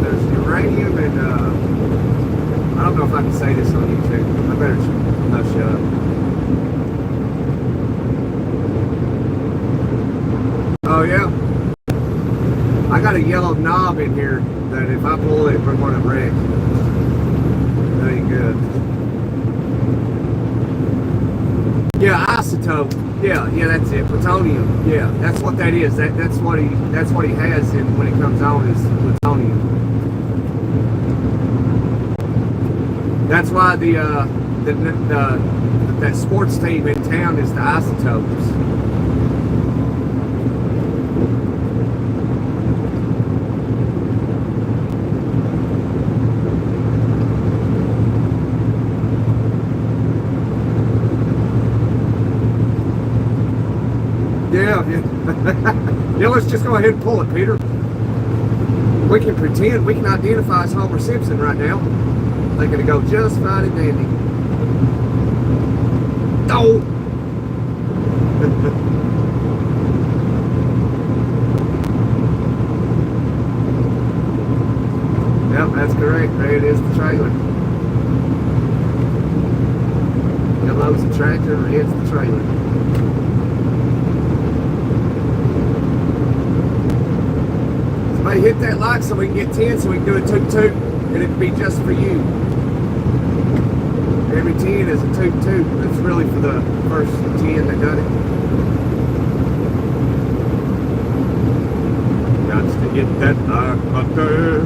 There's uranium and I don't know if I can say this on YouTube. I better shut up. Oh yeah, I got a yellow knob in here that if I pull it, we're going to wreck. That ain't good. Yeah, isotope. Yeah, that's it. Plutonium. Yeah, that's what that is. That's what he has in when it comes on is plutonium. That's why that sports team in town is the Isotopes. Yeah. Yeah, let's just go ahead and pull it, Peter. We can pretend, we can identify as Homer Simpson right now. They're going to go just fine and dandy. Oh! Yep, that's correct. There it is, the trailer. Yellow's the tractor, red's the trailer. Somebody hit that like so we can get 10 so we can do a toot toot. And it'd be just for you. Every 10 is a toot toot. That's really for the first 10 that done it. Got to get that like up there.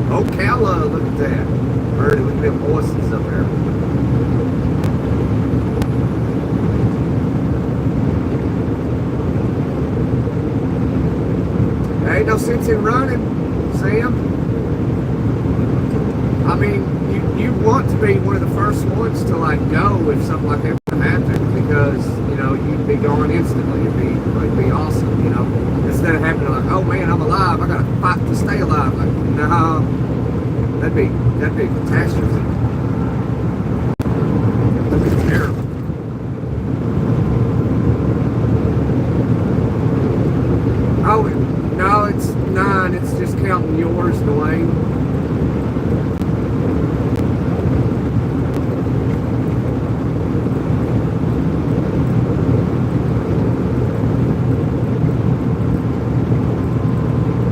Oh, Calla, look at that. Birdie, look at them voices up there. There ain't no sense in running, Sam. I mean, you want to be one of the first ones to like go if something like that would happen, because you know you'd be gone instantly. It'd be awesome, you know. Instead of having to like, oh man, I'm alive. I gotta fight to stay alive. Like, no, that'd be a catastrophe. That'd be terrible. Oh no, it's 9. It's just counting yours, Dwayne.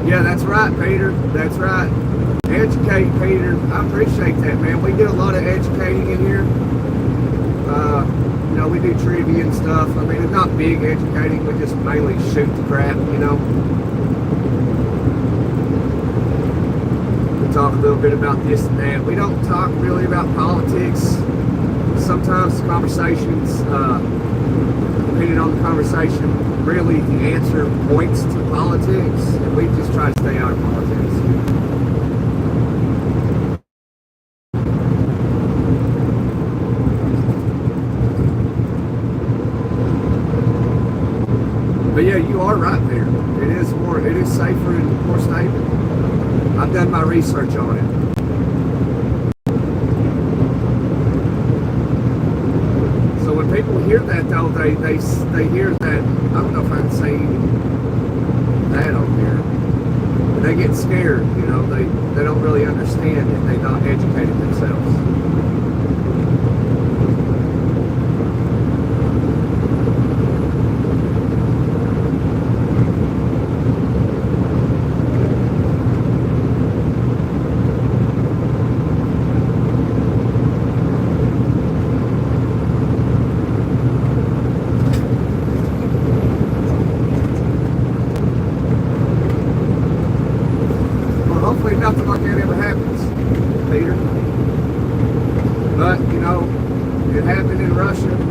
Yeah, that's right, Peter. That's right. Educate, Peter. I appreciate that, man. We do a lot of educating in here. You know, we do trivia and stuff. I mean, it's not big educating. We just mainly shoot the crap, you know. We talk a little bit about this and that. We don't talk really about politics. Sometimes conversations, depending on the conversation, really the answer points to politics, and we just try to stay out of politics. But yeah, you are right there. It is safer and more stable. I've done my research on it. So when people hear that though, they hear that, I don't know if I can say that on here. they get scared, you know, they don't really understand if they're not educated themselves. Hopefully nothing like that ever happens, Peter. But, you know, it happened in Russia.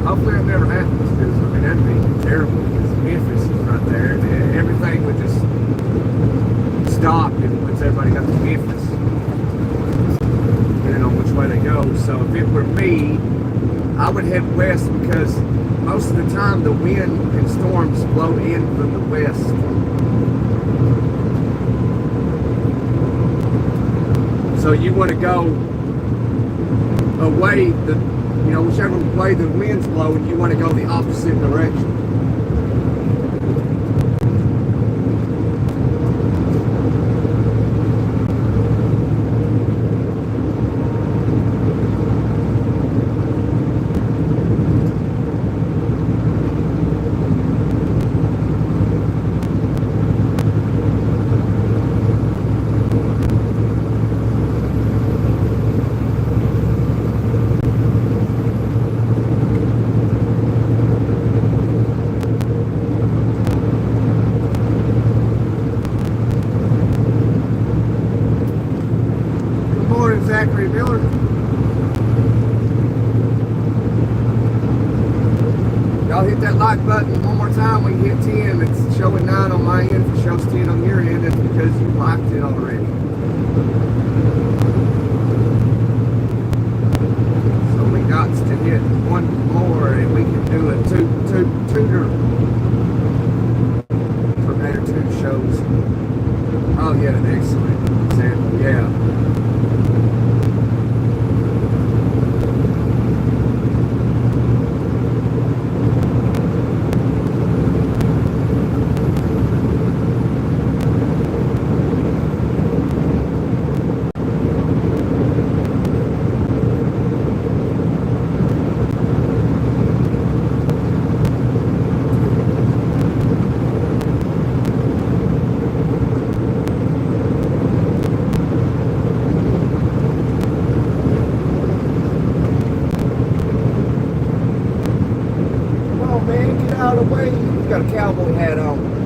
Hopefully it never happens, because I mean that'd be terrible, because Memphis is right there and everything would just stop once everybody got to Memphis, depending on which way they go. So if it were me, I would head west, because most of the time the wind and storms blow in from the west. So you want to go away, you know, whichever way the wind's blowing, you want to go the opposite direction. Zachary Miller. Y'all hit that like button one more time when you hit 10. It's showing 9 on my end. If it shows 10 on your end, it's because you liked it already. So we got to hit one more and we can do a tutor for better 2 shows. Oh yeah, an excellent example, yeah. Out of the way, he's got a cowboy hat on.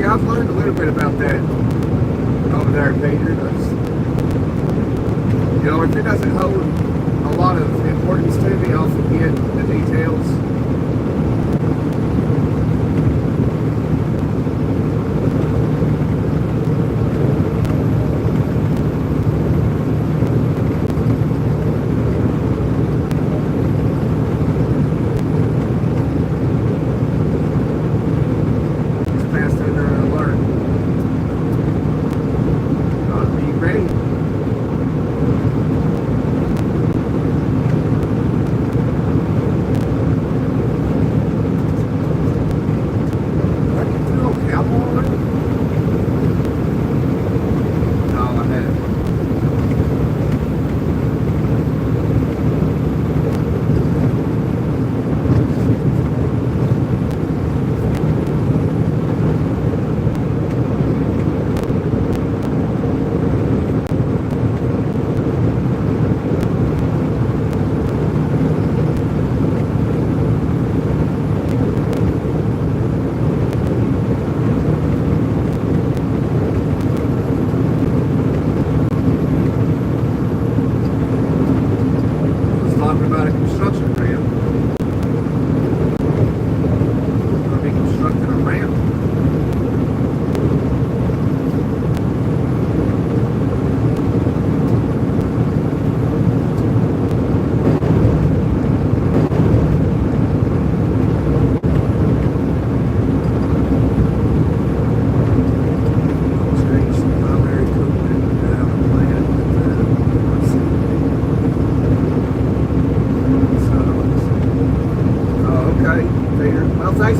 I've learned a little bit about that over there, Peter. You know, if it doesn't hold a lot of importance to me, I'll forget the details.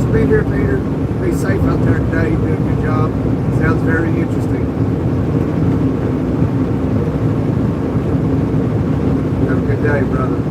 for being here, Peter. Be safe out there today. You're doing a good job. Sounds very interesting. Have a good day, brother.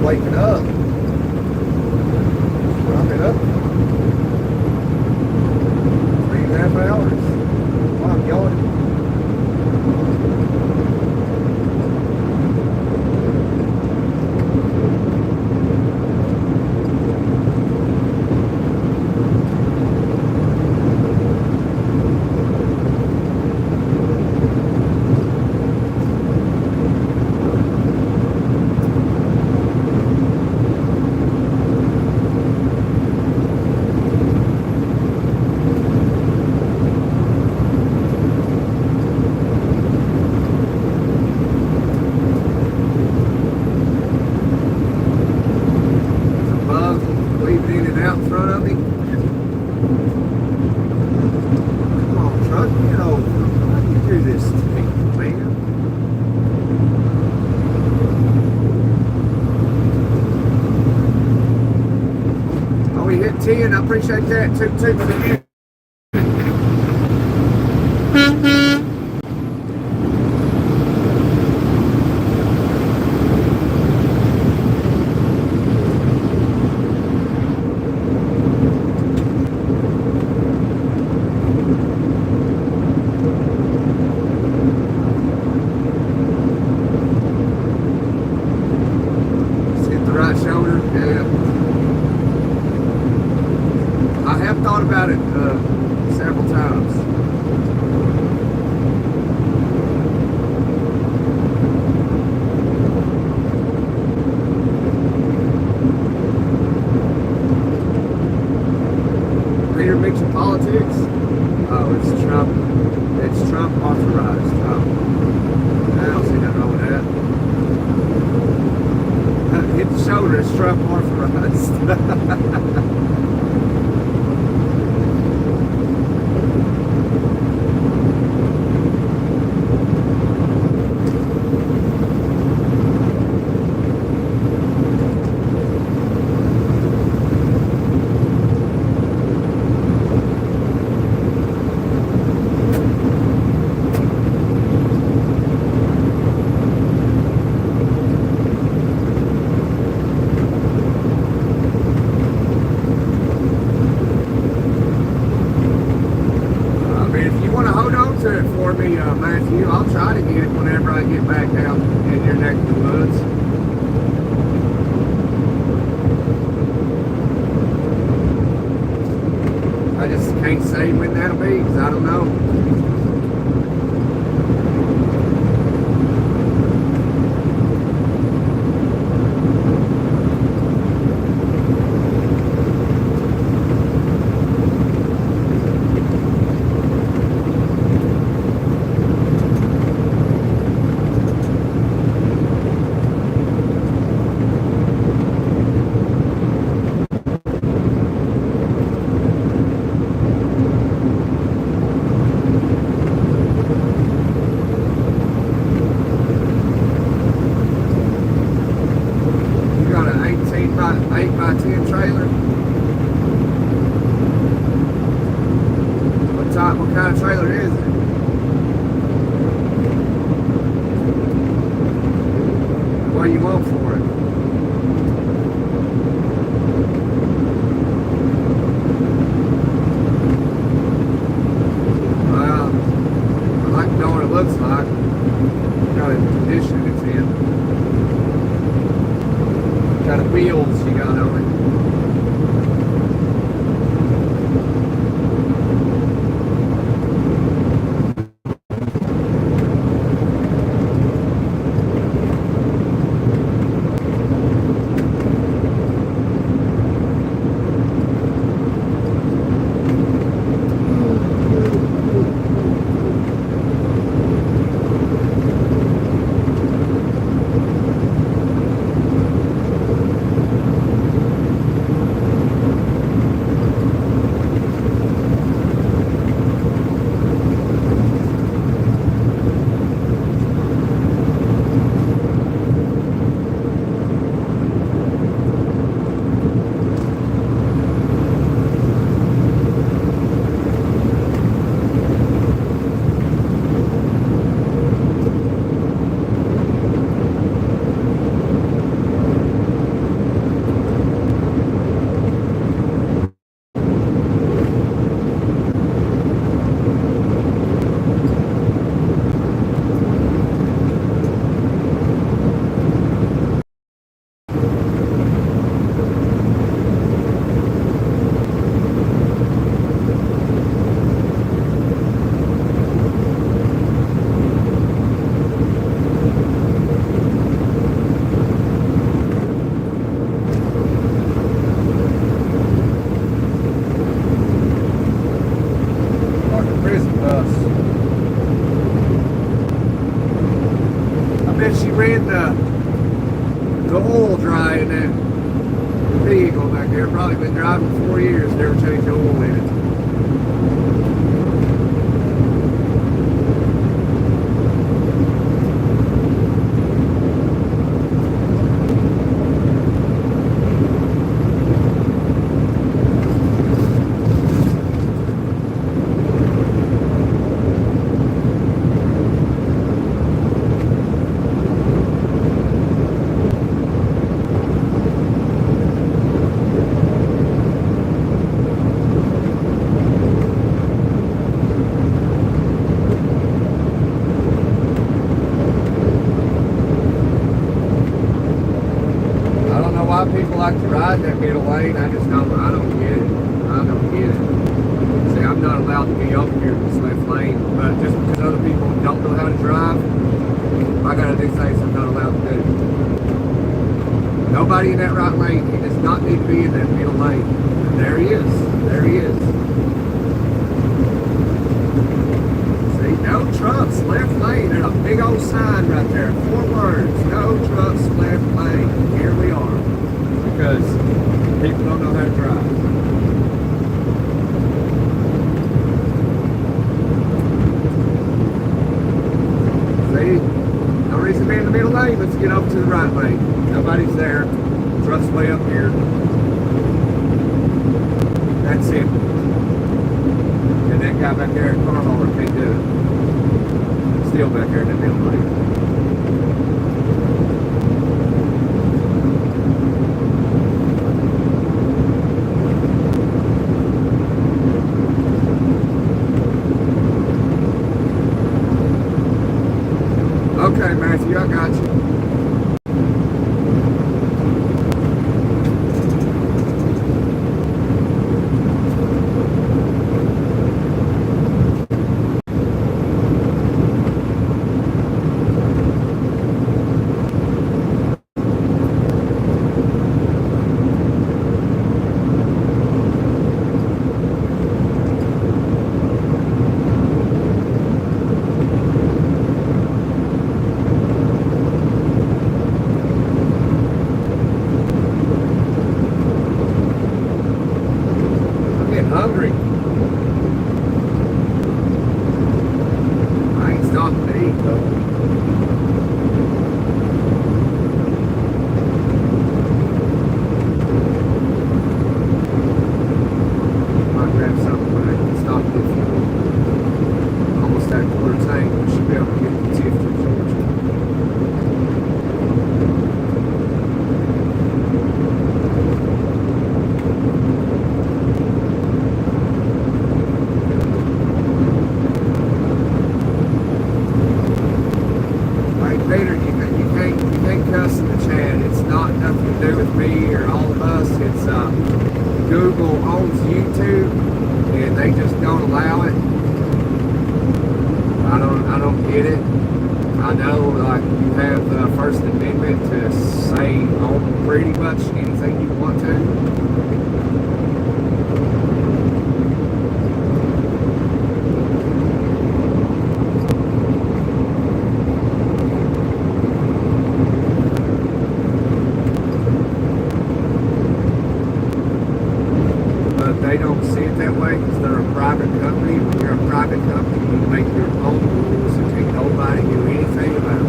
Waking up. Wrap it up. 3.5 hours. Wow, I'm yawning. I appreciate that. Toot toot for you. Just hit the right shoulder. Yeah. I have thought about it several times. Peter mentioned politics. Oh, it's Trump. It's Trump authorized. Oh, I don't see nothing wrong with that. Hit the shoulder. It's Trump authorized. For me, Matthew, I'll try to get it whenever I get back down in your neck of the woods. I just can't say when that'll be because I don't know. 8x10 trailer. What kind of trailer is it? What do you want for it? Well, I like to know what it looks like. What kind of condition it's in. What kind of wheels you got on it. She ran the oil dry in that vehicle back there. Probably been driving 4 years, never changed the oil in it. People like to ride that middle lane. I don't get it. I don't get it. See, I'm not allowed to be over here in this left lane, but just because other people don't know how to drive, I gotta do things I'm not allowed to do. Nobody in that right lane, he does not need to be in that middle lane. And there he is. There he is. See, no trucks, left lane. There's a big old sign right there. 4 words. No trucks, left lane. Here we are. Because people don't know how to drive. See? No reason to be in the middle lane. Let's get over to the right lane. Nobody's there. Truck's way up here. That's it. And that guy back there at car hauler can't do it. Still back there in the middle lane. Okay, Matthew, I got you. not nothing to do with me or all of us. It's Google owns YouTube, and they just don't allow it. I don't get it. I know, like, you have the First Amendment to say on pretty much anything you want to. They don't see it that way because they're a private company. When you're a private company, you make your own rules and can't nobody do anything about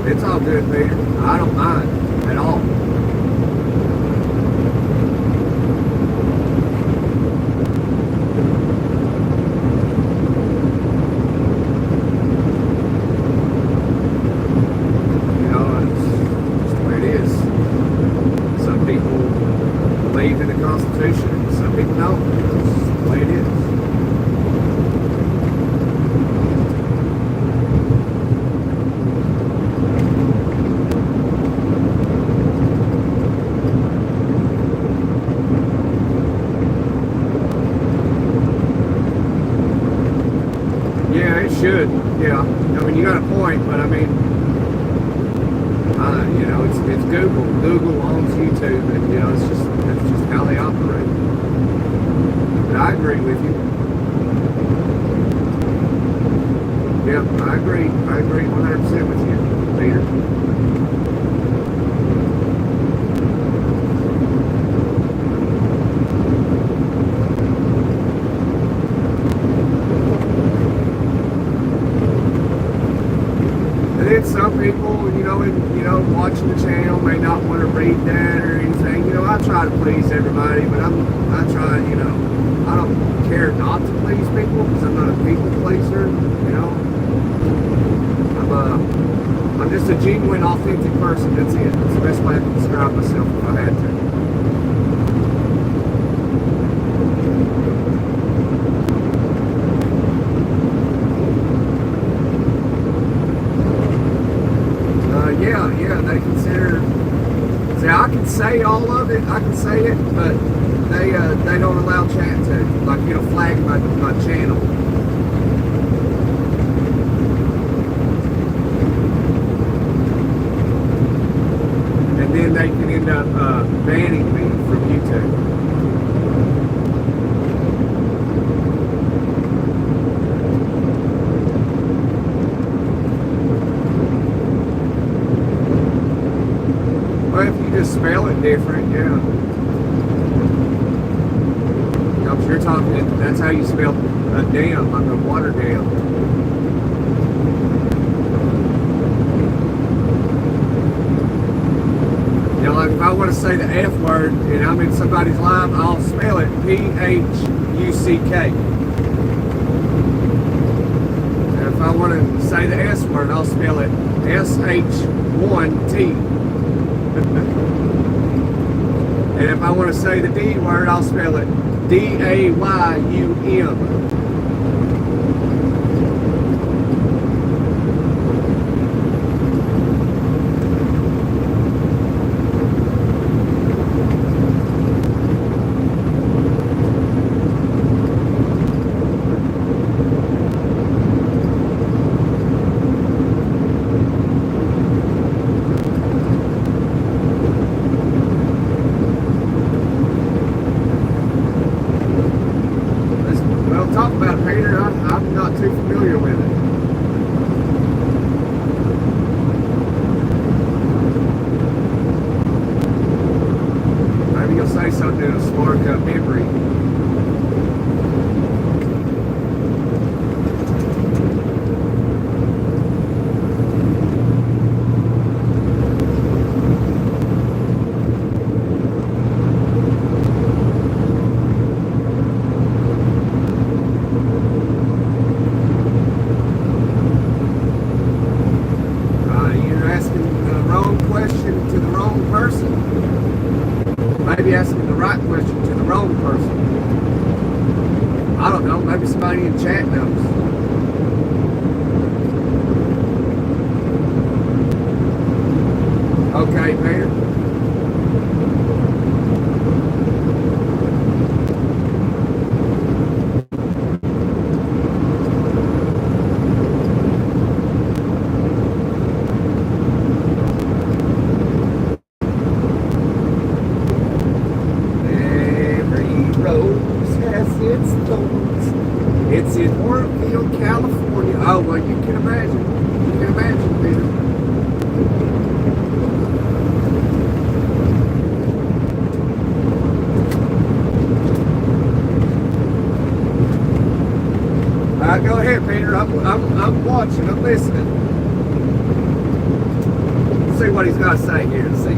it. It's all good, Peter. I don't mind at all. You know, it's just the way it is. Some people believe in the Constitution, and some people don't. It's the way it is. Yeah, it should. Yeah, I mean, you got a point, but I mean, you know, it's Google. Google owns YouTube, and you know, that's just how they operate. But I agree with you. Yep, I agree 100% with you, Peter. And then some people, watching the channel may not want to read that or anything. You know, I try to please everybody, but I try, I don't care not to please people because I'm not a people pleaser. You know, I'm just a genuine, authentic person. That's it. That's the best way I can describe myself if I had to. Yeah, they consider. See, I can say all of it. I can say it, but they don't allow chat to, like, flag my channel. And then they can end up banning me from YouTube. Well, if you just spell it different, yeah. You're talking, that's how you spell a dam, like a water dam. Like if I want to say the F word and I'm in somebody's live, I'll spell it P-H-U-C-K. And if I want to say the S word, I'll spell it S-H-1-T. And if I want to say the D word, I'll spell it D-A-Y-U-M. Talk about it, Peter. I'm not too familiar with it. Maybe you'll say something that'll spark a memory. Maybe asking the right question to the wrong person. I don't know, maybe somebody in chat knows. Okay, Peter. It's in Oroville, California. Oh, well, you can imagine. You can imagine, Peter. All right, go ahead, Peter. I'm watching. I'm listening. Let's see what he's got to say here. Let's see.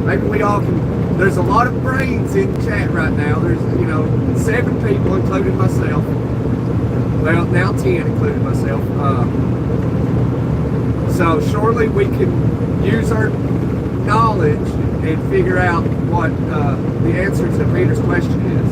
Maybe we all can. There's a lot of brains in chat right now. There's, 7 people, including myself. Well, now 10, including myself. So surely we can use our knowledge and figure out what the answer to Peter's question is.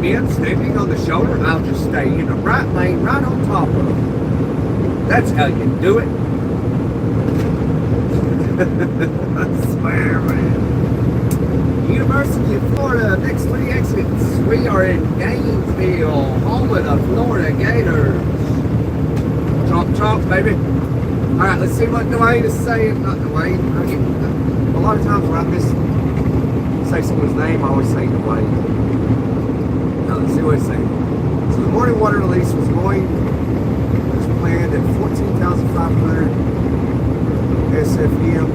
Men standing on the shoulder, I'll just stay in the right lane, right on top of them. That's how you do it. I swear, man. University of Florida, next 3 exits. We are in Gainesville, home of the Florida Gators. Chomp, chomp, baby. All right, let's see what Dwayne is saying. Not Dwayne. A lot of times when I say someone's name, I always say Dwayne. Let's see what he's saying. So the morning water release was planned at 14,500 SFM.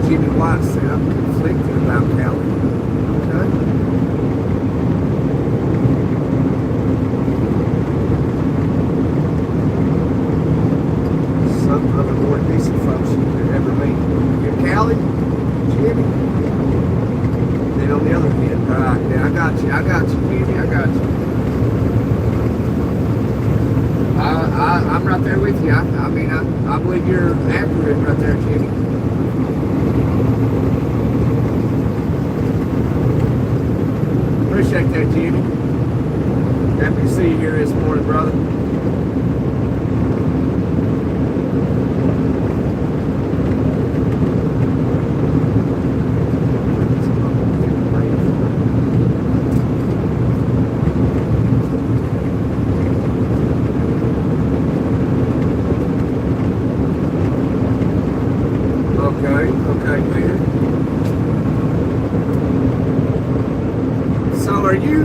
Jimmy White said, I'm conflicted about Cali. I'm right there with you. I believe you're accurate right there, Jimmy. Appreciate that, Jimmy. Happy to see you here this morning, brother. Okay, Peter. So are you,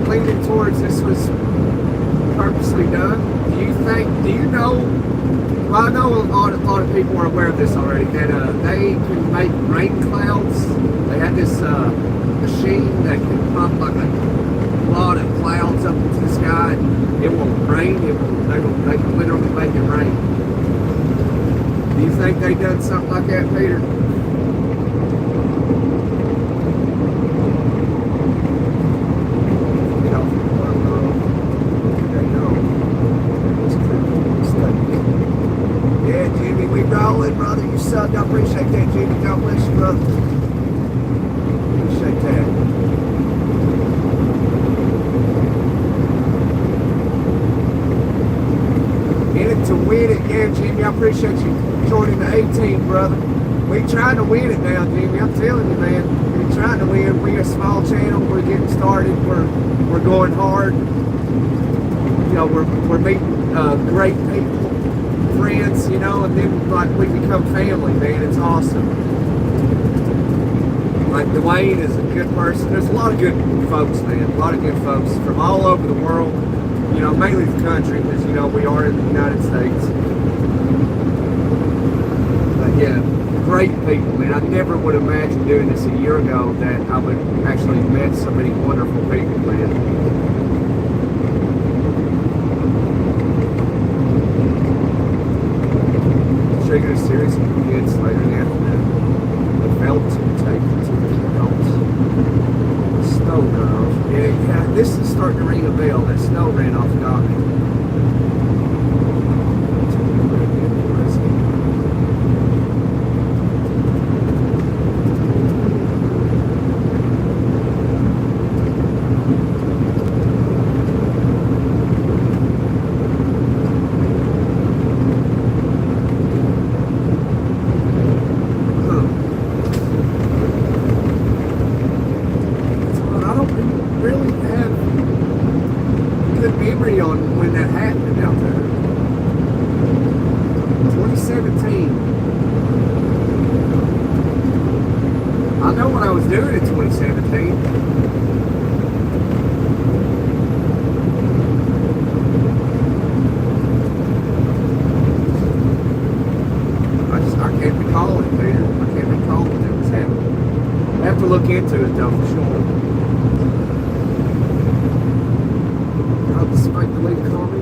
leaning towards this was purposely done? Do you know, well, I know a lot of people are aware of this already, that they can make rain clouds. They have this machine that can pump like a lot of clouds up into the sky, it will rain. They can literally make it rain. Do you think they done something like that, Peter? Yeah, Jimmy, we rolling, brother. You subbed. I appreciate that, Jimmy. God bless you, brother. Appreciate that. In it to win it, yeah, Jimmy. I appreciate you joining the 18, brother. We trying to win it now, Jimmy. I'm telling you, man. We're trying to win. We're a small channel. We're getting started. We're going hard. You know, we're meeting great people, friends, you know, and then like we become family, man. It's awesome. Like Dwayne is a good person. There's a lot of good folks, man. A lot of good folks from all over the world. You know, mainly the country, because you know we are in the United States. But yeah, great people, man. I never would imagine doing this a year ago that I would actually met so many wonderful people, man. Trigger a series of kids later in the afternoon. The felt to take to the adults. Snow runoff. Yeah, this is starting to ring a bell. That snow ran off got me. Look into it though, for sure. I'll just make the lead comment.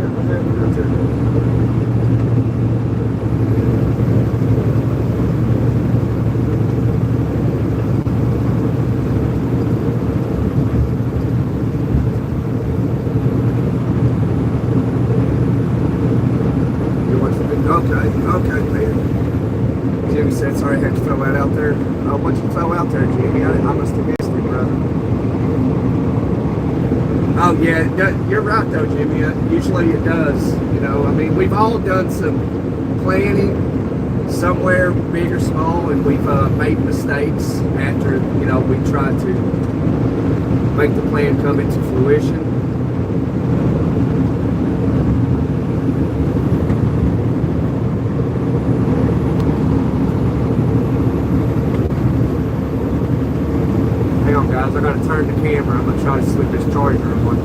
Okay, man. Jimmy said, sorry I had to throw that out there. What'd you throw out there, Jimmy? I must have missed it, brother. Oh, yeah, you're right, though, Jimmy. Usually it does. You know, I mean, we've all done some planning somewhere, big or small, and we've made mistakes after, you know, we tried to make the plan come into fruition. Guys, I gotta turn the camera. I'm gonna try to slip this charger on.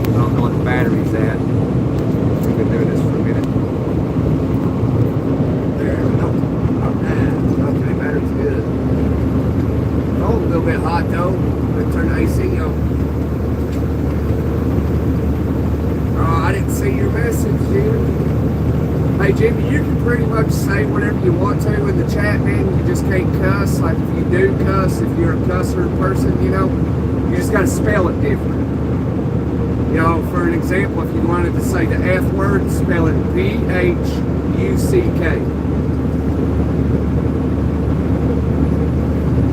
I don't know what the battery's at. We've been doing this for a minute. There we go. Okay, battery's good. Oh, a little bit hot though. Let's turn the AC on. Oh, I didn't see your message, Jimmy. Hey Jimmy, you can pretty much say whatever you want to in the chat, man. You just can't cuss. Like if you do cuss, if you're a cusser person, you know, you just got to spell it different. You know, for an example, if you wanted to say the F word, spell it P-H-U-C-K.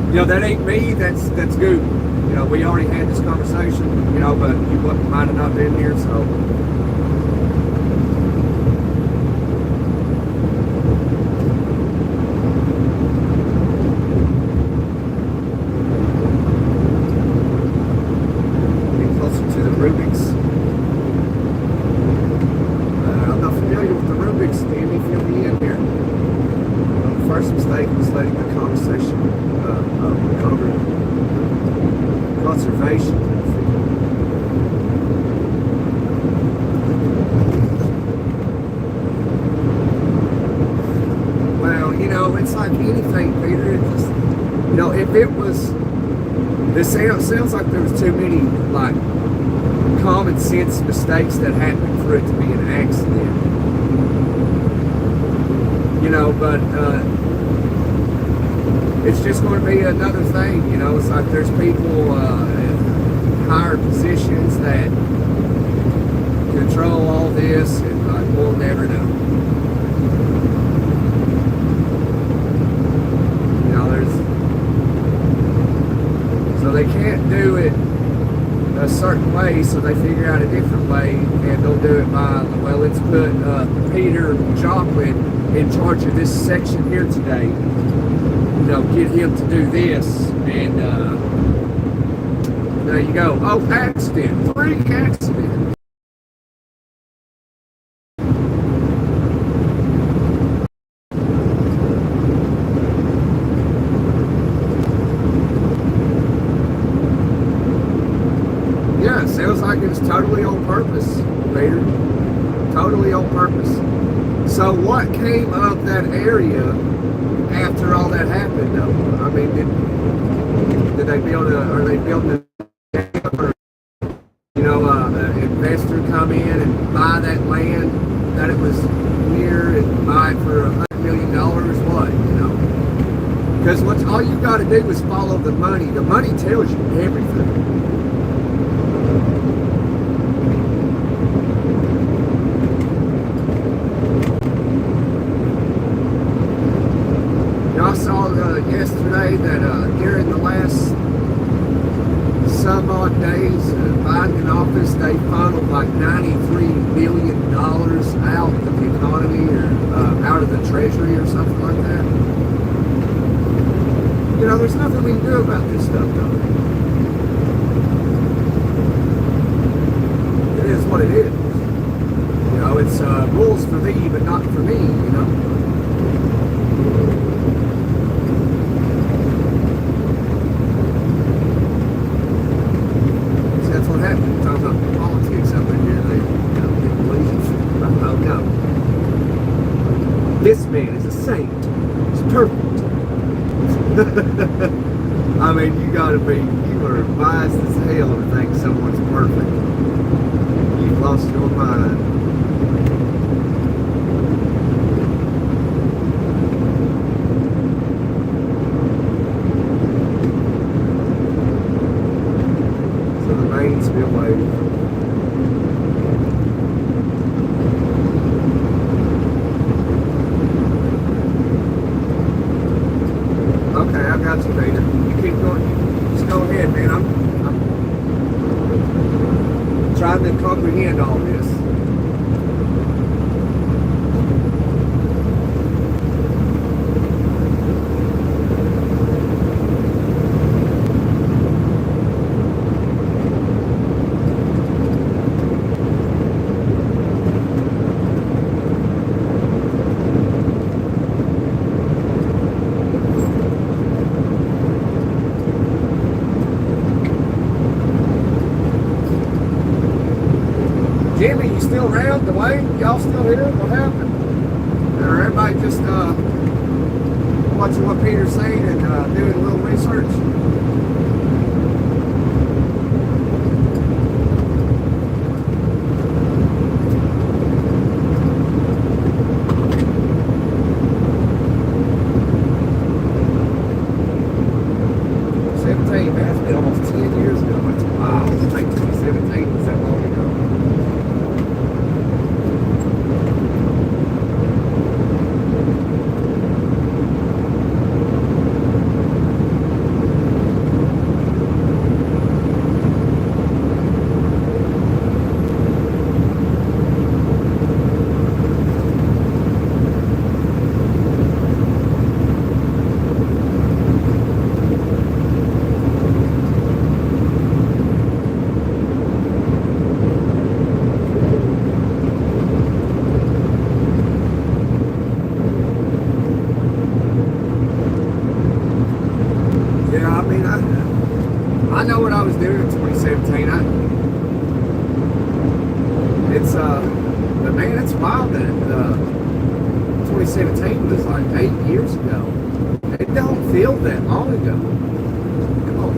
You know, that ain't me, that's Google. You know, we already had this conversation, you know, but you might have not been here, so... Just sounds like there was too many like common sense mistakes that happened for it to be an accident. You know, but it's just going to be another thing. You know, it's like there's people in higher positions that control all this, and like we'll never know. You know, so they can't do it a certain way, so they figure out a different way, and they'll do it by, well, let's put Peter Joplin in charge of this section here today. You know, get him to do this, and there you go. Oh, accident, freak accident. Yeah, it sounds like it's totally on purpose, Peter. Totally on purpose. So what came of that area after all that happened, though? I mean, did they build are they building or, you know, an investor come in and buy that land that it was near and buy it for $100 million? What, you know? Because all you got to do is follow the money. The money tells you everything. I saw yesterday that during the last some odd days Biden in office, they funneled like $93 billion out of the economy or out of the treasury or something like that. You know, there's nothing we can do about this stuff, though. It is what it is. You know, it's rules for thee, but not for me, you know. That's what happened. Talking about politics up in here, they didn't believe. Oh no. This man is a saint. He's perfect. I mean, you are biased as hell to think someone's perfect. You've lost your mind. Spillway. Okay, I got you, Peter. You keep going. Just go ahead, man. I'm trying to comprehend all this. Jimmy, you still around? Dwayne, y'all still here? What happened? Or everybody just watching what Peter's saying and doing a little research? Man, that's been almost 10 years ago. Wow, it's like 2017. Was that long ago? I know what I was doing in 2017. But man, it's wild that 2017 was like 8 years ago. It don't feel that long ago. Come on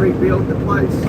rebuild the place.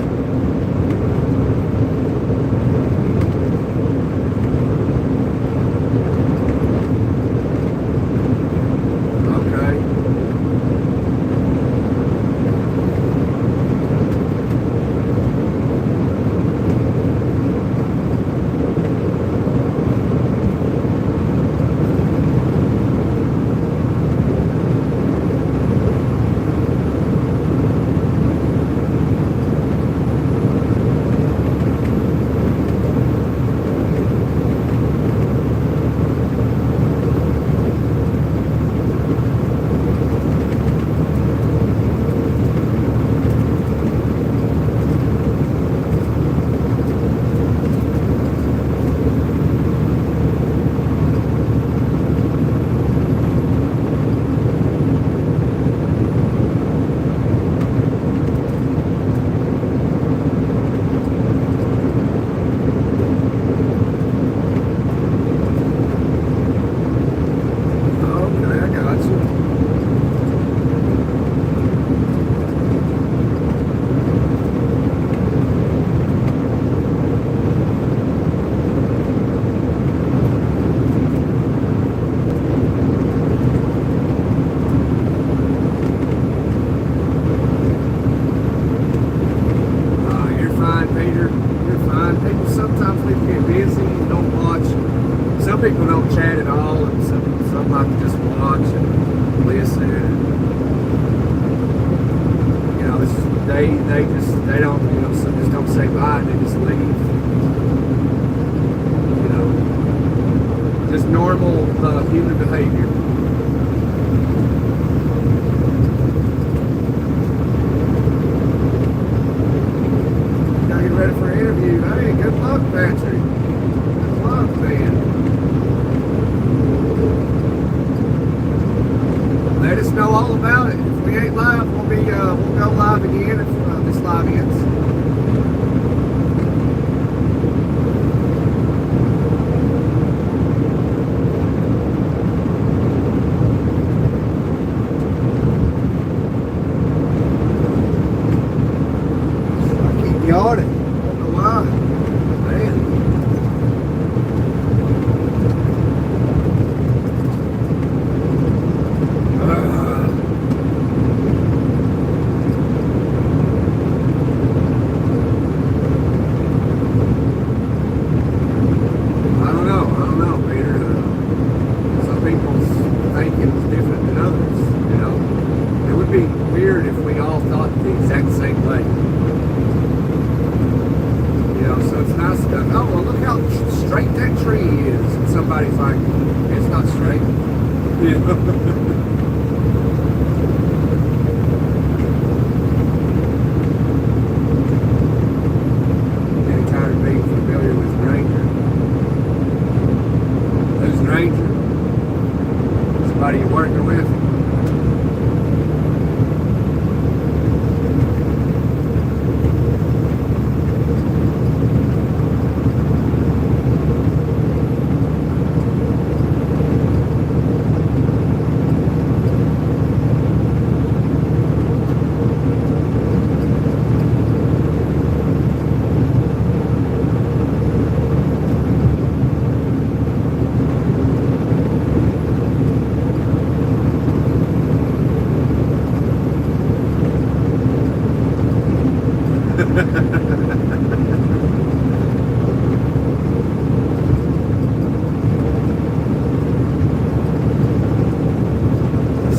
People don't chat at all, and some like to just watch and listen. And, you know, they don't, you know, some just don't say bye and they just leave. You know, just normal human behavior. Gotta get ready for an interview. Hey, good luck, Patrick. Good luck, man. Let us know all about it. If we ain't live, we'll go live again if this live ends. I keep yawning. I don't know why. Man. Somebody's like, it's not straight. Getting tired of being familiar with Ranger. Who's Ranger? Somebody you're working with?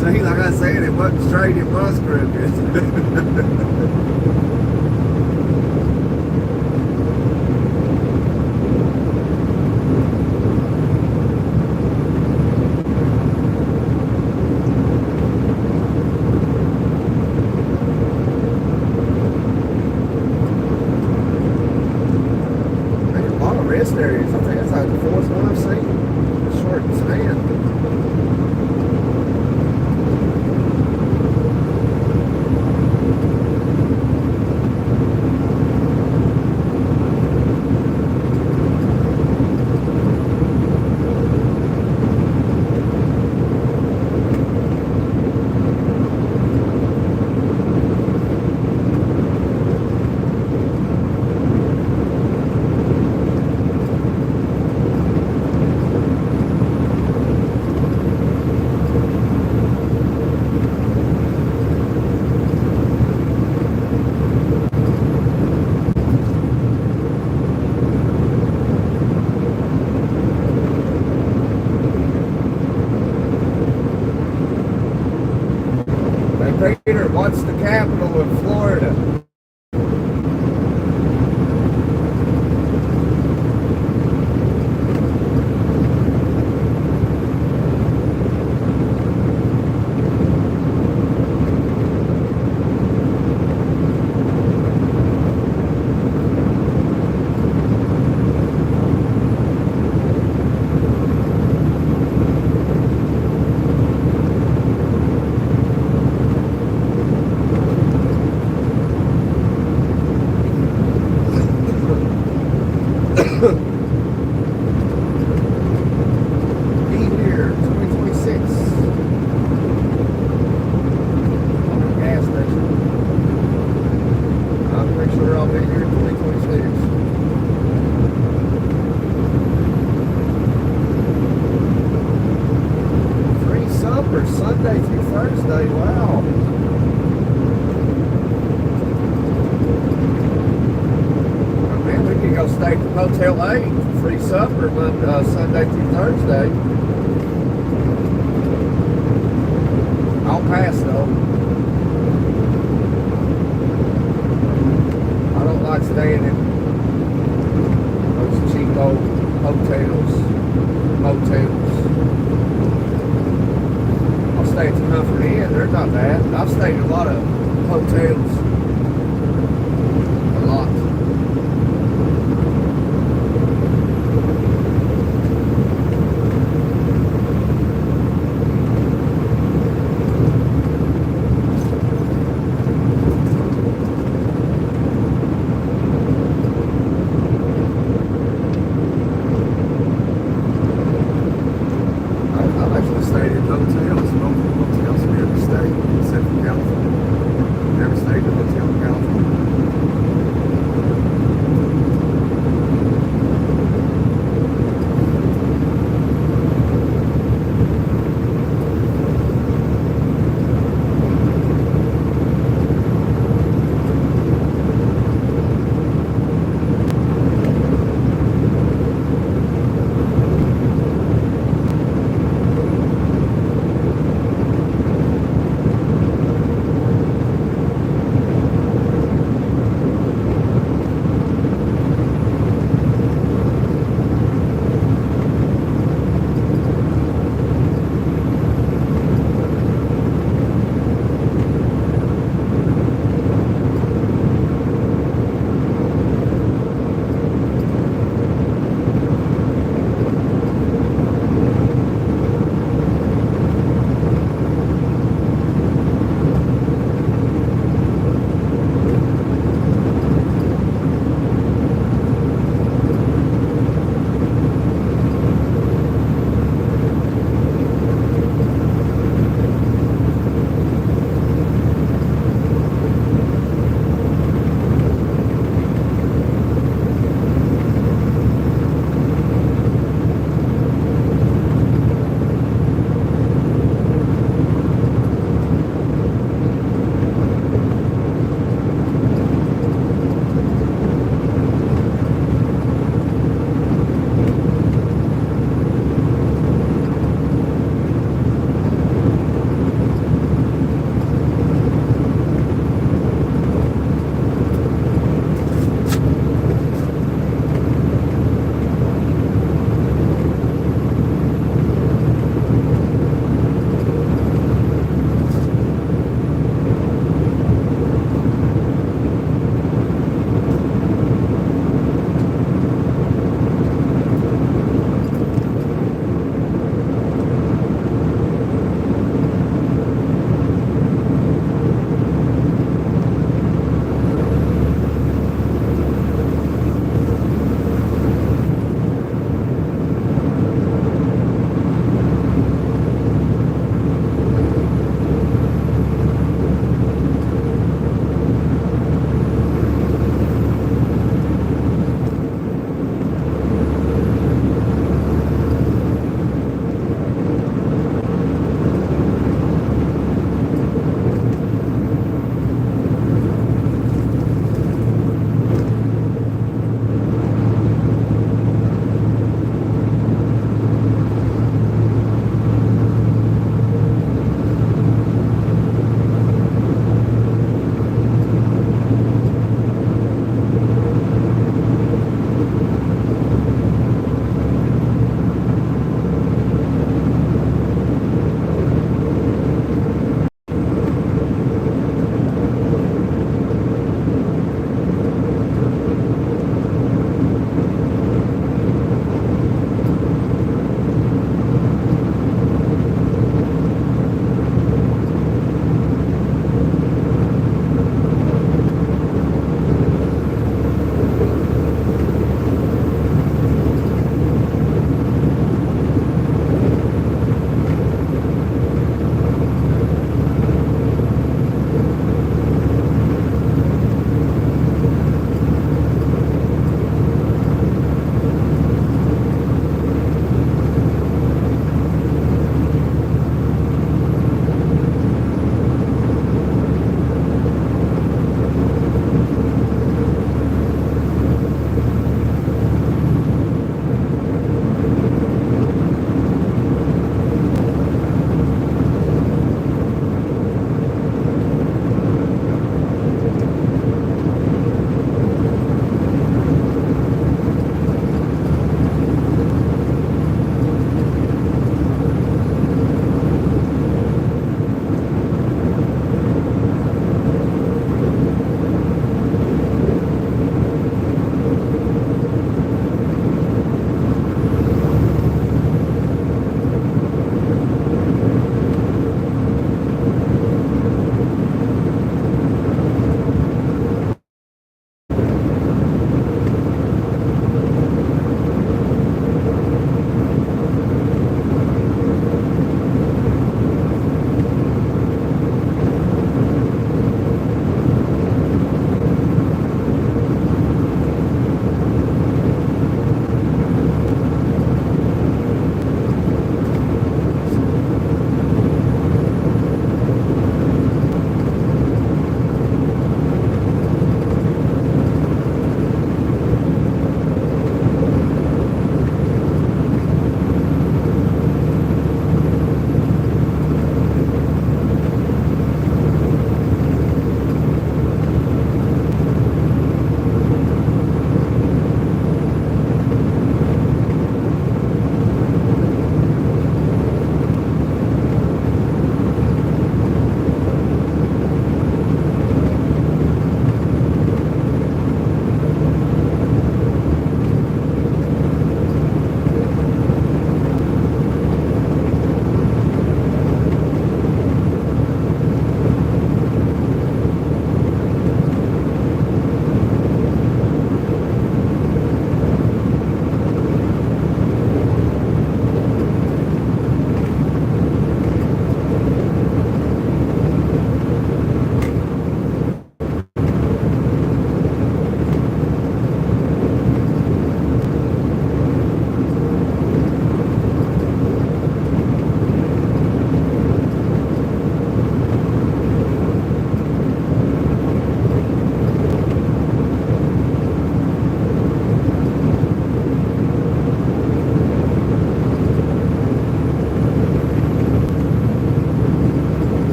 See, like I said, it wasn't straight, it was crooked. Rest areas. I think that's like the fourth one I've seen. Short span. Peter, what's the capital of Florida? Sunday through Thursday, wow. Oh, man, we could go stay at the Motel 8 for free supper Sunday through Thursday. I'll pass though. I don't like staying in those cheap old motels. Stay at the Comfort Inn, they're not bad. I've stayed in a lot of hotels. A lot. I've actually stayed in hotels. Hotels in every state except for California. Never stayed in a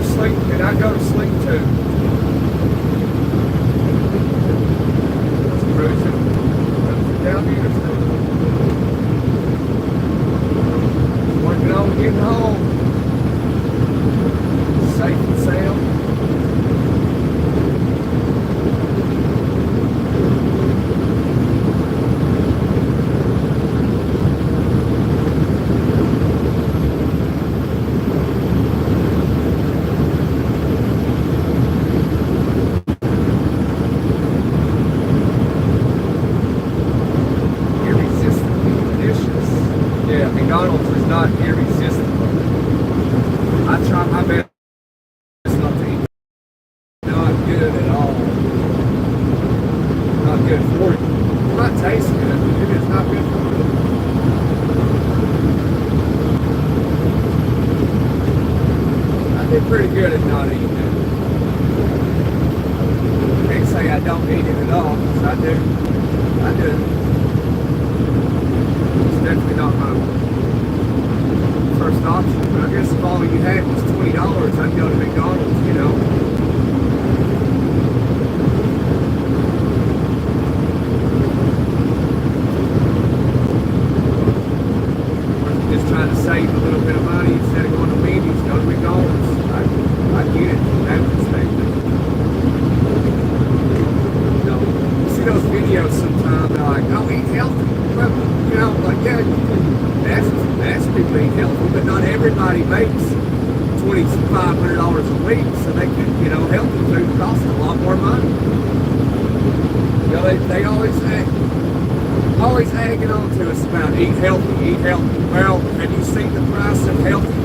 to sleep, and I go to sleep too. It's cruising down here. Working on getting home. Safe and sound. McDonald's is not irresistible. I try my best not to eat. Not good at all. Not good for you. It might taste good, but it is not good for you. I did pretty good at not eating it. I can't say I don't eat it at all, because I do. I do. It's definitely not my first option, but I guess if all you had was $20, I'd go to McDonald's, you know. Just trying to save a little bit of money instead of going to Wendy's, go to McDonald's. I get it from that perspective. You know, you see those videos sometimes, they're like, oh, eat healthy. Well, you know, like, yeah, you can ask people to eat healthy, but not everybody makes $2,500 a week, so they can, you know, healthy food costs a lot more money. You know, they always egging on to us about eat healthy, eat healthy. Well, have you seen the price of healthy?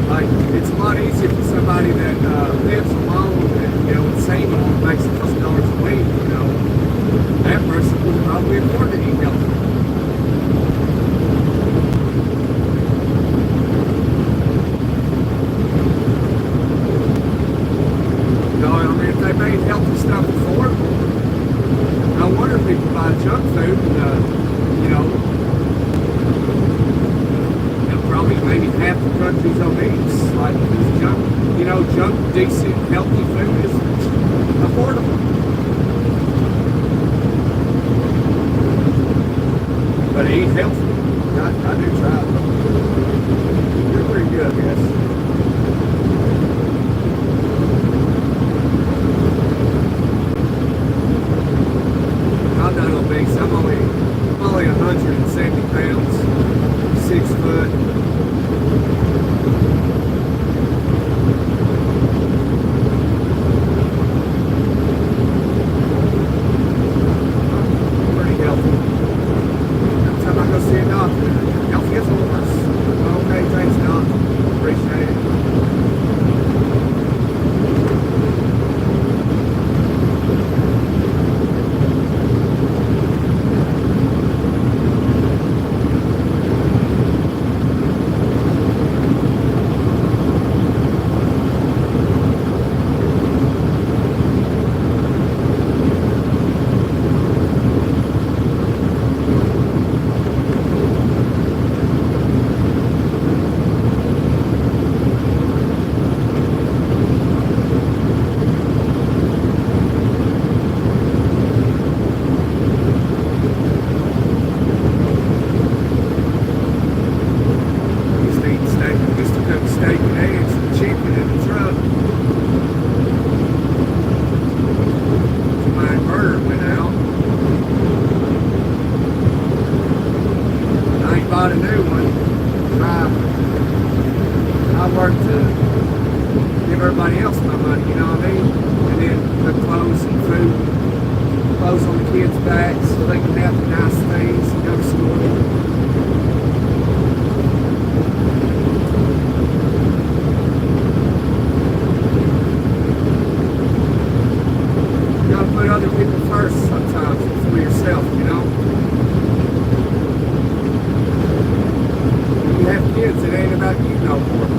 Like, it's a lot easier for somebody that lives alone and, you know, with saving makes $1,000 a week, you know. That person would probably afford to eat healthy. You know, I mean, if they made healthy stuff affordable, no wonder people buy junk food and, you know, probably maybe half the country's obese. Like, this junk, you know, decent, healthy food is affordable. But eat healthy. I do try it. You're pretty good, I guess. I'm not obese. I'm only 170 pounds, 6 foot. Pretty healthy. Every time I go see a doctor, healthy as a horse. Okay, thanks, Doc. Appreciate it. A new one. I work to give everybody else my money, you know what I mean? And then the clothes and food, clothes on the kids' backs so they can have the nice things and go to school. You gotta put other people first sometimes before yourself, you know? You have kids, it ain't about you no more.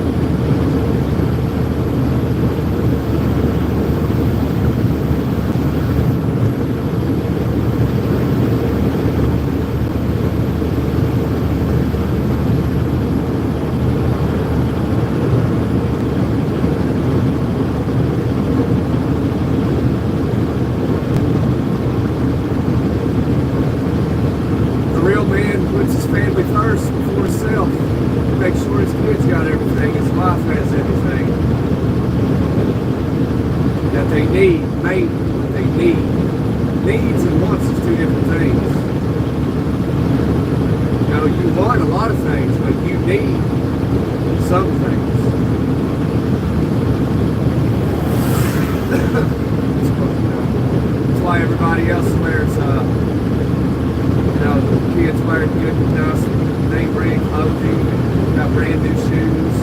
puts his family first before himself. Make sure his kids got everything, his wife has everything that they need, mate, what they need. Needs and wants is two different things. You know, you want a lot of things, but you need some things. That's why everybody else wears, you know, the kids wear good, nice, name brand clothing, got brand new shoes.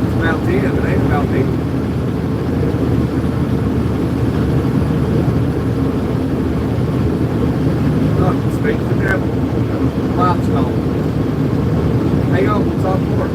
It's about them, it ain't about me. Look, speak to the devil. Life's gone. Hang on, we'll talk more.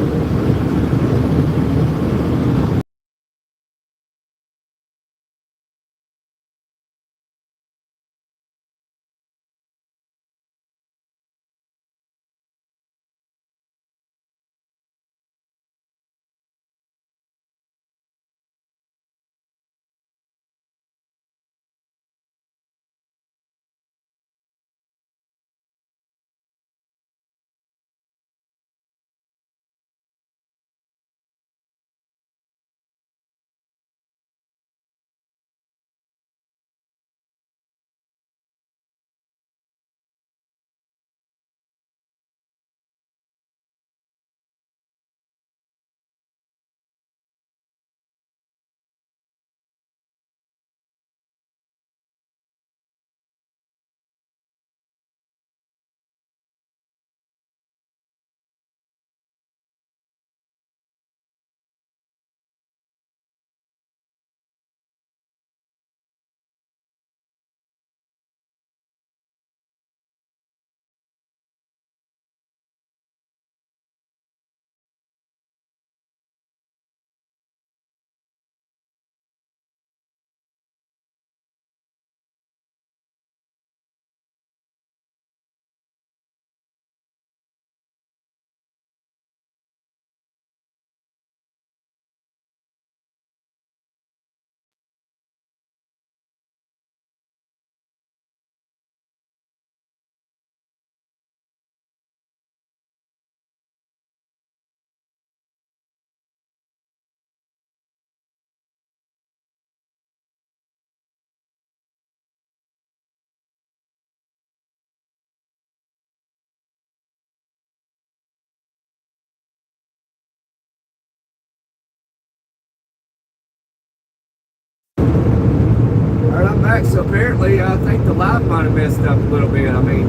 Alright, I'm back. So apparently, I think the live might have messed up a little bit. I mean,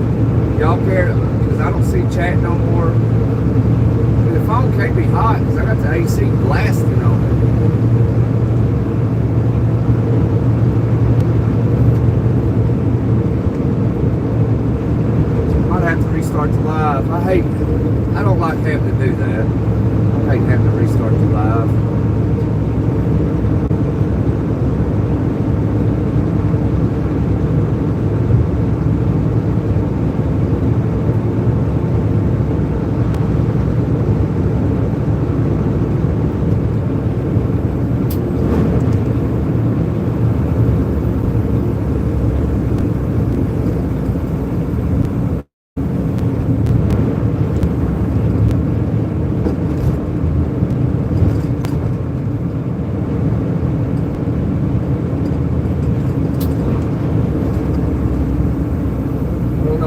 y'all care, because I don't see chat no more. And the phone can't be hot, because I got the AC blasting on it. Might have to restart the live. I don't like having to do that. I hate having to restart the live.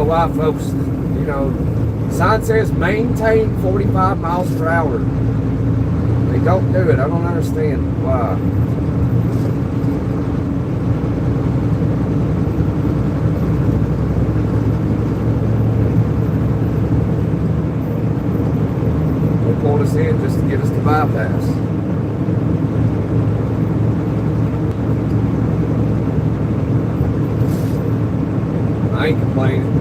Why, folks, you know, sign says maintain 45 miles per hour. They don't do it. I don't understand why. They pulled us in just to get us to bypass. I ain't complaining.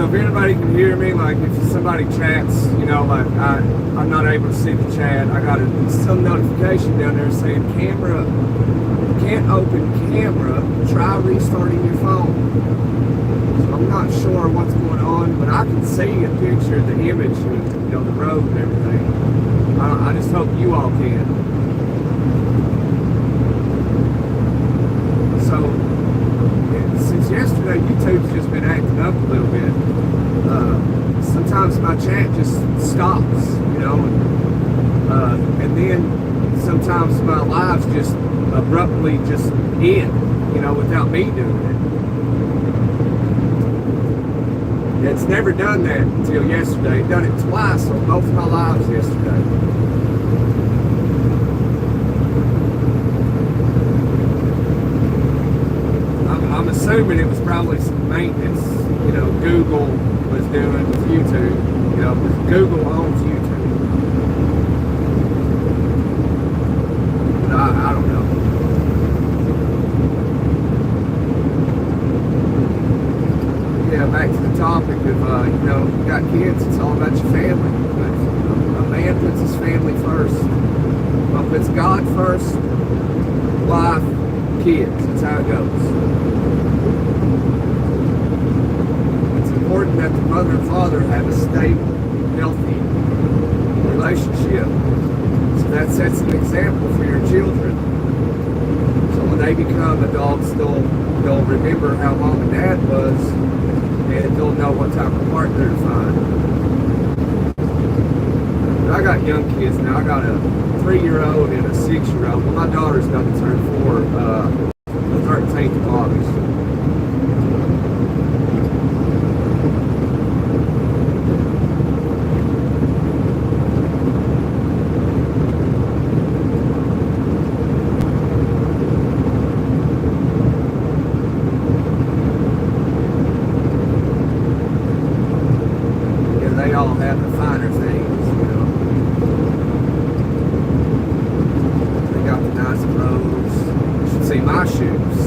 if anybody can hear me, like if somebody chats, you know, like I'm not able to see the chat. I got some notification down there saying camera, can't open camera, try restarting your phone. So I'm not sure what's going on, but I can see a picture of the image of, you know, the road and everything. I just hope you all can. So, since yesterday, YouTube's just been acting up a little bit. Sometimes my chat just stops, you know, and then sometimes my lives just abruptly just end, you know, without me doing it. It's never done that until yesterday. Done it twice on both of my lives yesterday. I'm assuming it was probably some maintenance, you know, Google was doing with YouTube. You know, because Google owns YouTube. But I don't know. Yeah, back to the topic of, you know, you got kids, it's all about your family. But, a man puts his family first. Well, puts God first, wife, kids. That's how it goes. It's important that the mother and father have a stable, healthy relationship. So that sets an example for your children. So when they become adults, they'll remember how mom and dad was, and they'll know what type of partner to find. But I got young kids now. I got a 3-year-old and a 6-year-old. Well, my daughter's about to turn 4 the 13th of August. They all have the finer things, you know. They got the nice clothes. You should see my shoes.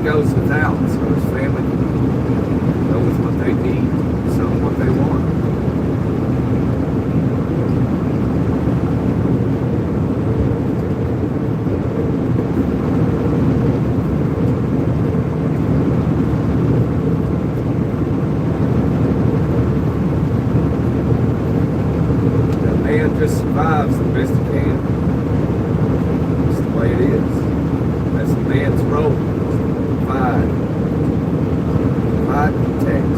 Goes without, so his family can go with what they need, so what they want. The man just survives the best he can. That's the way it is. That's the man's role. Provide, protect.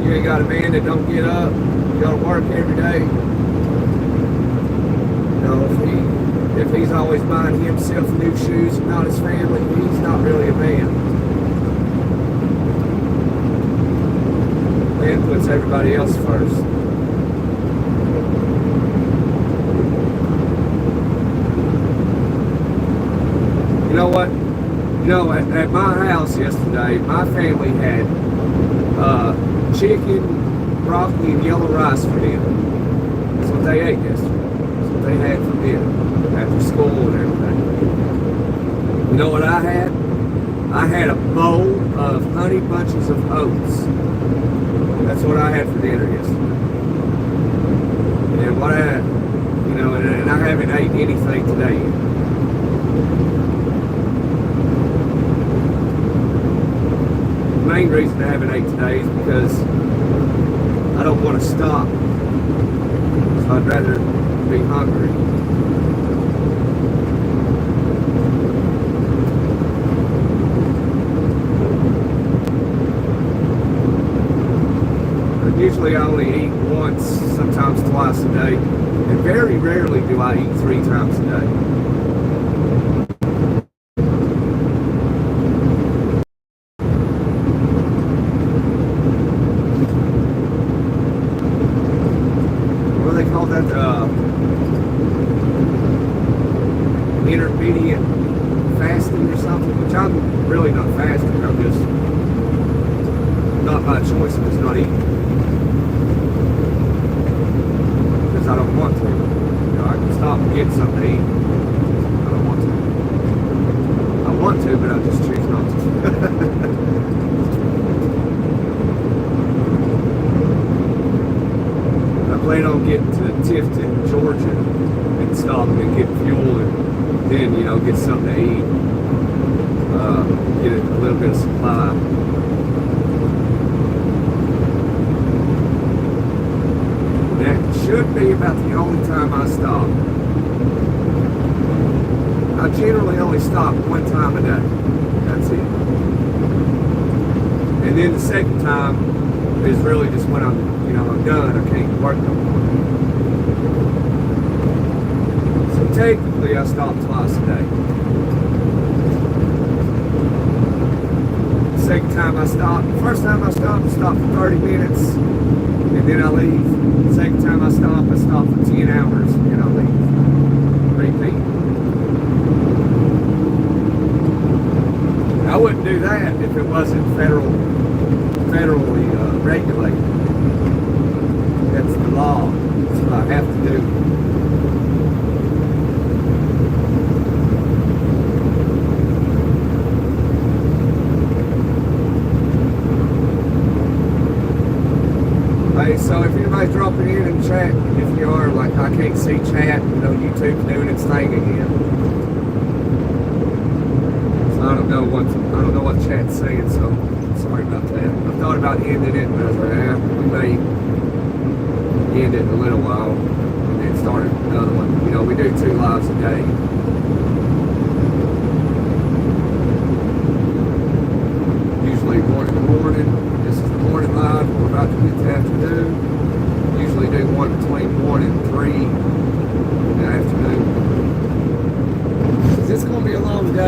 You ain't got a man that don't get up, you gotta work every day. You know, if he's always buying himself new shoes and not his family, he's not really a man. Man puts everybody else first. You know what? You know, at my house yesterday, my family had chicken, broccoli, and yellow rice for dinner. That's what they ate yesterday. That's what they had for dinner after school and everything. You know what I had? I had a bowl of honey bunches of oats. That's what I had for dinner yesterday. And what I, you know, and I haven't ate anything today yet. The main reason I haven't ate today is because I don't want to stop So I'd rather be hungry. Usually I only eat once, sometimes twice a day, and very rarely do I eat 3 times a day. What do they call that? Intermediate fasting or something, which I'm really not fasting, I'm just not by choice, I'm just not eating. I don't want to. You know, I can stop and get something to eat. I don't want to. I want to, but I just choose not to. I plan on getting to Tifton, Georgia, and stopping and get fuel, and then, you know, get something to eat. Get a little bit of supply. Should be about the only time I stop. I generally only stop 1 time a day. That's it. And then the second time is really just when I'm done. I can't work no more. So technically I stop twice a day. The second time I stop, the first time I stop for 30 minutes. And then I leave. The second time I stop for 10 hours, and I leave. Repeat. I wouldn't do that if it wasn't federally regulated. That's the law. That's what I have to do. So if anybody's dropping in and chat, if you are, like, I can't see chat, YouTube's doing its thing again. So I don't know what chat's saying, so sorry about that. I thought about ending it, but I was like, we may end it in a little while and then start another one. We do 2 lives a day. Usually 1 in the morning. This is the morning live. We're about to get to afternoon. Usually do one between 1 and 3 in the afternoon. It's going to be a long day.